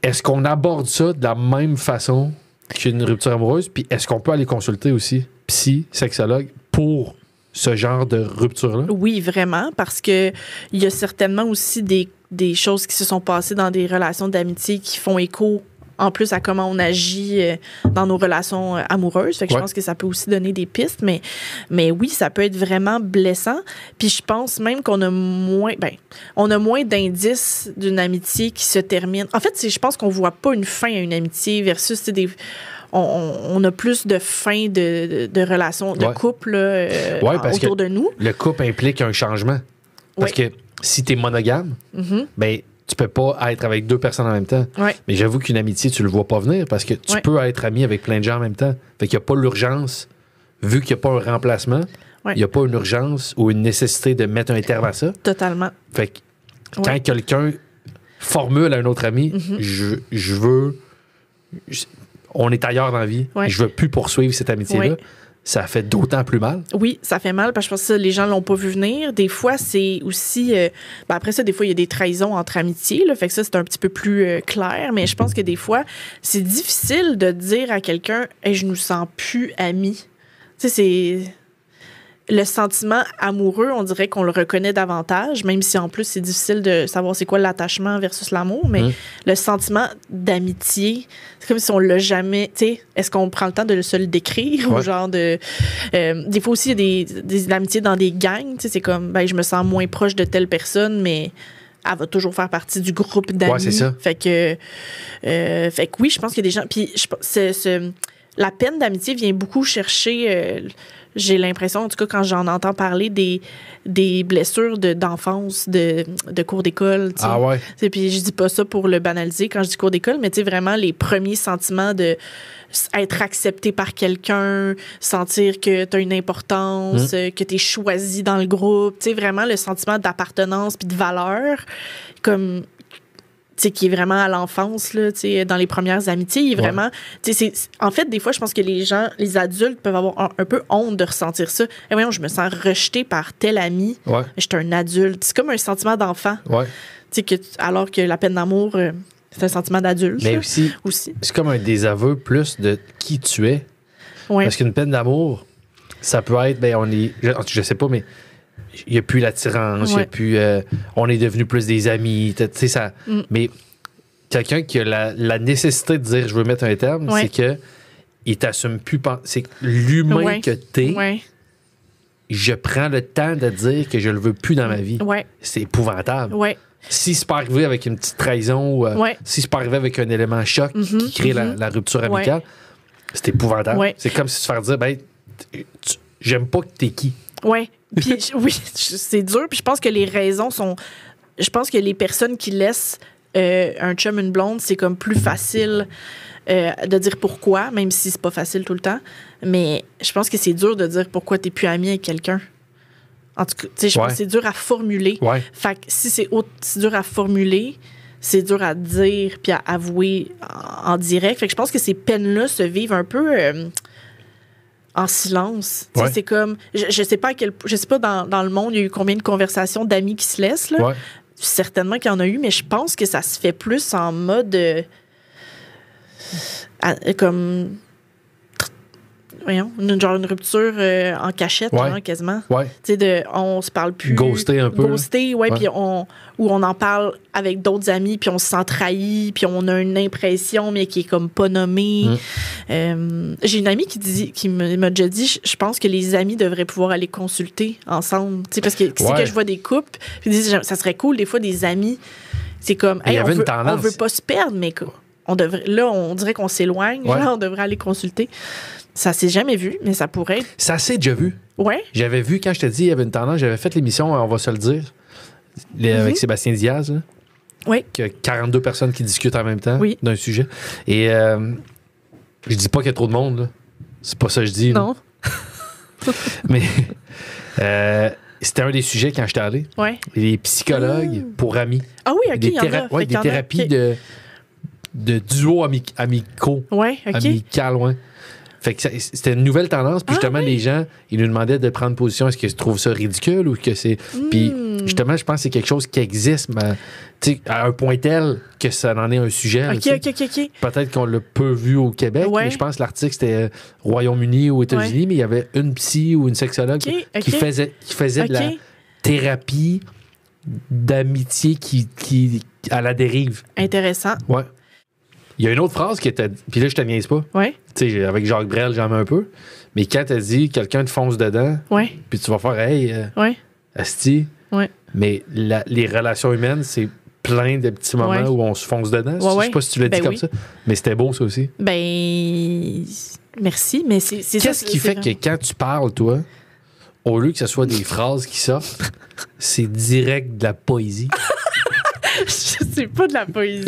S1: est-ce qu'on aborde ça de la même façon qu'une rupture amoureuse? Puis est-ce qu'on peut aller consulter aussi psy, sexologue pour ce genre de rupture-là?
S2: Oui, vraiment, parce que il y a certainement aussi des choses qui se sont passées dans des relations d'amitié qui font écho en plus à comment on agit dans nos relations amoureuses. Fait que je pense que ça peut aussi donner des pistes, mais oui, ça peut être vraiment blessant. Puis je pense même qu'on a moins d'indices d'une amitié qui se termine. En fait, je pense qu'on voit pas une fin à une amitié versus on a plus de fins de relations, de couple autour de nous.
S1: Le couple implique un changement. Parce que si tu es monogame, ben tu peux pas être avec 2 personnes en même temps.
S2: Ouais.
S1: Mais j'avoue qu'une amitié, tu le vois pas venir parce que tu peux être ami avec plein de gens en même temps. Fait qu'il n'y a pas l'urgence, vu qu'il n'y a pas un remplacement, il n'y a pas une urgence ou une nécessité de mettre un terme à ça.
S2: Totalement.
S1: Fait que quand quelqu'un formule à un autre ami, je veux... on est ailleurs dans la vie, je veux plus poursuivre cette amitié-là. Ça fait d'autant plus mal.
S2: Oui, ça fait mal parce que je pense que les gens l'ont pas vu venir. Des fois, c'est aussi... après ça, des fois, il y a des trahisons entre amitiés. Là, fait que ça, c'est un petit peu plus clair. Mais je pense que des fois, c'est difficile de dire à quelqu'un « Hey, je nous sens plus amis ». Tu sais, c'est... Le sentiment amoureux, on dirait qu'on le reconnaît davantage, même si en plus, c'est difficile de savoir c'est quoi l'attachement versus l'amour, mais le sentiment d'amitié, c'est comme si on l'a jamais... Tu sais, est-ce qu'on prend le temps de se le décrire ou genre de... des fois aussi, il y a des amitiés dans des gangs, tu sais, c'est comme, je me sens moins proche de telle personne, mais elle va toujours faire partie du groupe d'amis.
S1: Ouais, c'est ça.
S2: Fait que oui, je pense qu'il y a des gens... Puis la peine d'amitié vient beaucoup chercher... j'ai l'impression, en tout cas, quand j'en entends parler des blessures d'enfance, de cours d'école. T'sais.
S1: Ah ouais?
S2: Puis je dis pas ça pour le banaliser quand je dis cours d'école, mais tu sais, vraiment les premiers sentiments de être accepté par quelqu'un, sentir que tu as une importance, que tu es choisi dans le groupe. Tu sais, vraiment le sentiment d'appartenance puis de valeur, comme... T'sais, qui est vraiment à l'enfance, là, dans les premières amitiés. Il est vraiment... En fait, des fois, je pense que les adultes peuvent avoir un peu honte de ressentir ça. Et voyons, je me sens rejeté par tel ami.
S1: Ouais.
S2: J'étais un adulte. C'est comme un sentiment d'enfant.
S1: Ouais.
S2: Alors que la peine d'amour, c'est un sentiment d'adulte.
S1: Mais aussi, c'est comme un désaveu plus de qui tu es.
S2: Ouais.
S1: Parce qu'une peine d'amour, ça peut être... je sais pas, mais... Il n'y a plus l'attirance, il y a plus, on est devenus plus des amis, tu sais, ça. Mais quelqu'un qui a la nécessité de dire je veux mettre un terme, c'est que il t'assume plus. C'est que l'humain que t'es, je prends le temps de dire que je le veux plus dans ma vie. C'est épouvantable. Si c'est pas arrivé avec une petite trahison ou si c'est pas arrivé avec un élément choc qui crée la rupture amicale, c'est épouvantable. C'est comme si tu te fais dire j'aime pas que t'es qui.
S2: Puis oui, c'est dur. Puis je pense que les raisons sont... Je pense que les personnes qui laissent un chum, une blonde, c'est comme plus facile de dire pourquoi, même si c'est pas facile tout le temps. Mais je pense que c'est dur de dire pourquoi t'es plus ami avec quelqu'un. En tout cas, tu sais, je pense que c'est dur à formuler. Fait que si c'est dur à formuler, c'est dur à dire puis à avouer en direct. Fait que je pense que ces peines-là se vivent un peu... en silence. C'est comme... Je sais pas je sais pas dans le monde, il y a eu combien de conversations d'amis qui se laissent, là. Certainement qu'il y en a eu, mais je pense que ça se fait plus en mode... comme... Voyons, une rupture en cachette, genre, quasiment. Tu sais, on se parle plus.
S1: Ghoster un peu.
S2: Ghoster, puis où on en parle avec d'autres amis, puis on se sent trahi, puis on a une impression, mais qui est comme pas nommée. J'ai une amie qui m'a déjà dit, je pense que les amis devraient pouvoir aller consulter ensemble. Tu sais, parce que c'est que je vois des couples, puis ils disent, ça serait cool, des fois, des amis. C'est comme, hey, on veut pas se perdre, mais on dirait qu'on s'éloigne. Là, on devrait aller consulter. Ça s'est jamais vu, mais ça pourrait être...
S1: Ça s'est déjà vu. J'avais vu, quand je te dis, il y avait une tendance, j'avais fait l'émission, on va se le dire, avec Sébastien Diaz, là, qu'il y a 42 personnes qui discutent en même temps d'un sujet. Et je dis pas qu'il y a trop de monde, là. C'est pas ça que je dis.
S2: Non.
S1: Mais c'était un des sujets quand j'étais allé. Les psychologues pour amis.
S2: Ah oui, OK, il y en a.
S1: Des thérapies de duo amicaux. Amical, Fait que c'était une nouvelle tendance. Puis justement, les gens, ils nous demandaient de prendre position. Est-ce qu'ils trouvent ça ridicule ou que c'est... Puis Justement, je pense que c'est quelque chose qui existe, mais tu sais, à un point tel que ça en est un sujet.
S2: OK.
S1: Peut-être qu'on l'a peu vu au Québec, mais je pense que l'article, c'était Royaume-Uni ou États-Unis, mais il y avait une psy ou une sexologue qui faisait de la thérapie d'amitié qui à la dérive.
S2: Intéressant.
S1: Ouais. Il y a une autre phrase qui était... Puis là, je te niaise pas.
S2: Ouais.
S1: Tu sais, avec Jacques Brel, j'en mets un peu. Mais quand t'as dit quelqu'un te fonce dedans, puis tu vas faire « Hey, asti », mais les relations humaines, c'est plein de petits moments où on se fonce dedans. Je sais pas si tu l'as dit comme ça, mais c'était beau, ça aussi.
S2: Ben... Merci, mais c'est ça.
S1: Qu'est-ce qui fait que quand tu parles, toi, au lieu que ce soit des phrases qui sortent, c'est direct de la poésie?
S2: C'est pas de la poésie.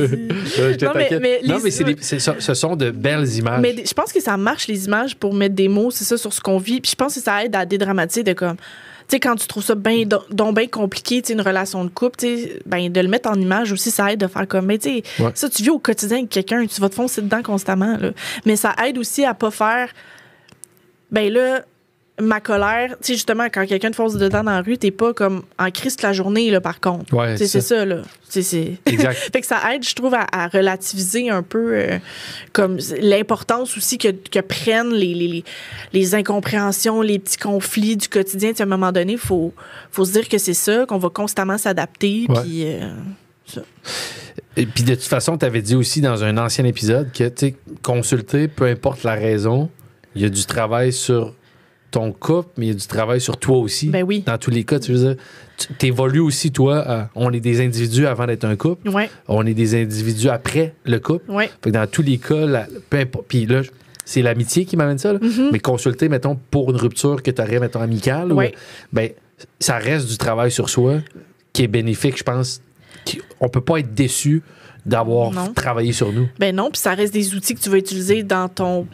S1: Ce sont de belles images.
S2: Mais je pense que ça marche, les images, pour mettre des mots, c'est ça, sur ce qu'on vit. Puis je pense que ça aide à dédramatiser de comme... Tu sais, quand tu trouves ça bien compliqué, une relation de couple, ben, de le mettre en image aussi, ça aide de faire comme... Ben, ça, tu vis au quotidien avec quelqu'un, tu vas te foncer dedans constamment. Là. Mais ça aide aussi à pas faire... Ben là... Ma colère, tu sais, justement, quand quelqu'un te fonce dedans dans la rue, t'es pas comme en crise toute la journée, là, par contre.
S1: Ouais,
S2: c'est ça, là.
S1: Exact.
S2: Fait que ça aide, je trouve, à relativiser un peu comme l'importance aussi que prennent les incompréhensions, les petits conflits du quotidien. À un moment donné, faut se dire que c'est ça, qu'on va constamment s'adapter, puis ça.
S1: Et puis de toute façon, t'avais dit aussi dans un ancien épisode que, tu sais, consulter, peu importe la raison, il y a du travail sur ton couple, mais il y a du travail sur toi aussi.
S2: Ben oui.
S1: Dans tous les cas, tu veux dire, tu évolues aussi, toi. On est des individus avant d'être un couple.
S2: Ouais.
S1: On est des individus après le couple.
S2: Ouais.
S1: Fait que dans tous les cas, peu importe. Puis là, c'est l'amitié qui m'amène ça. Là.
S2: Mm-hmm.
S1: Mais consulter, mettons, pour une rupture que tu aurais, mettons, amicale, ben, ça reste du travail sur soi qui est bénéfique, je pense. On peut pas être déçu d'avoir travaillé sur nous.
S2: Ben non, puis ça reste des outils que tu vas utiliser dans ton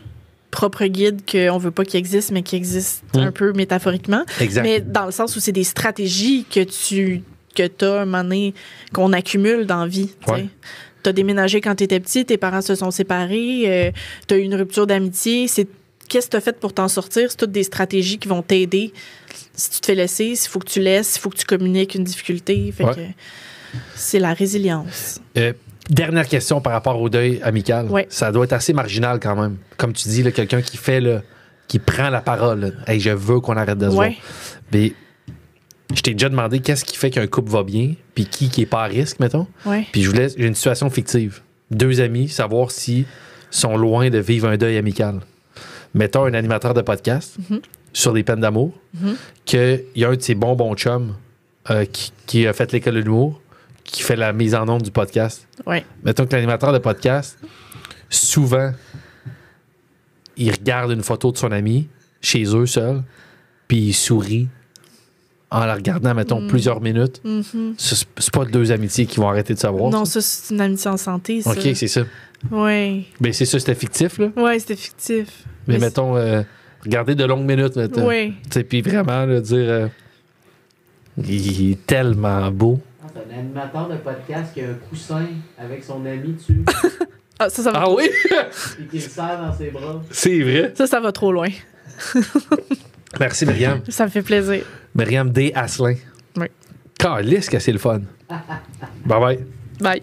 S2: propre guide qu'on veut pas qu'il existe, mais qui existe un peu métaphoriquement.
S1: Exact.
S2: Mais dans le sens où c'est des stratégies que t'as un moment donné, qu'on accumule dans la vie. Ouais. T'as déménagé quand t'étais petit, tes parents se sont séparés, t'as eu une rupture d'amitié. Qu'est-ce que t'as fait pour t'en sortir? C'est toutes des stratégies qui vont t'aider. Si tu te fais laisser, s'il faut que tu laisses, il faut que tu communiques une difficulté. Fait que c'est la résilience.
S1: Dernière question par rapport au deuil amical.
S2: Ouais.
S1: Ça doit être assez marginal quand même. Comme tu dis, là, quelqu'un qui fait qui prend la parole. Là. Hey, je veux qu'on arrête de se voir. Mais je t'ai déjà demandé qu'est-ce qui fait qu'un couple va bien, puis qui est pas à risque, mettons.
S2: Ouais.
S1: Puis j'ai une situation fictive. 2 amis, savoir s'ils sont loin de vivre un deuil amical. Mettons un animateur de podcast sur des peines d'amour, qu'il y a un de ses bons chums qui a fait l'école de l'humour, qui fait la mise en onde du podcast.
S2: Ouais.
S1: Mettons que l'animateur de podcast, souvent, il regarde une photo de son ami chez eux seul, puis il sourit en la regardant, mettons, plusieurs minutes. C'est pas 2 amitiés qui vont arrêter de savoir.
S2: Non, ça c'est une amitié en santé, ça.
S1: OK, c'est ça.
S2: Oui.
S1: Ben, c'est ça, c'était fictif, là.
S2: Oui, c'était fictif.
S1: Mais mettons, regarder de longues minutes, mettons.
S2: Oui.
S1: Puis vraiment, là, dire... il est tellement beau.
S3: C'est un animateur de podcast qui a un coussin avec son ami dessus.
S2: Ça va
S1: oui?
S3: Et qui le serre dans ses bras.
S1: C'est vrai.
S2: Ça va trop loin.
S1: Merci, Myriam.
S2: Ça me fait plaisir.
S1: Myriam D. Asselin.
S2: Oui.
S1: Calisse que c'est le fun. Bye bye.
S2: Bye.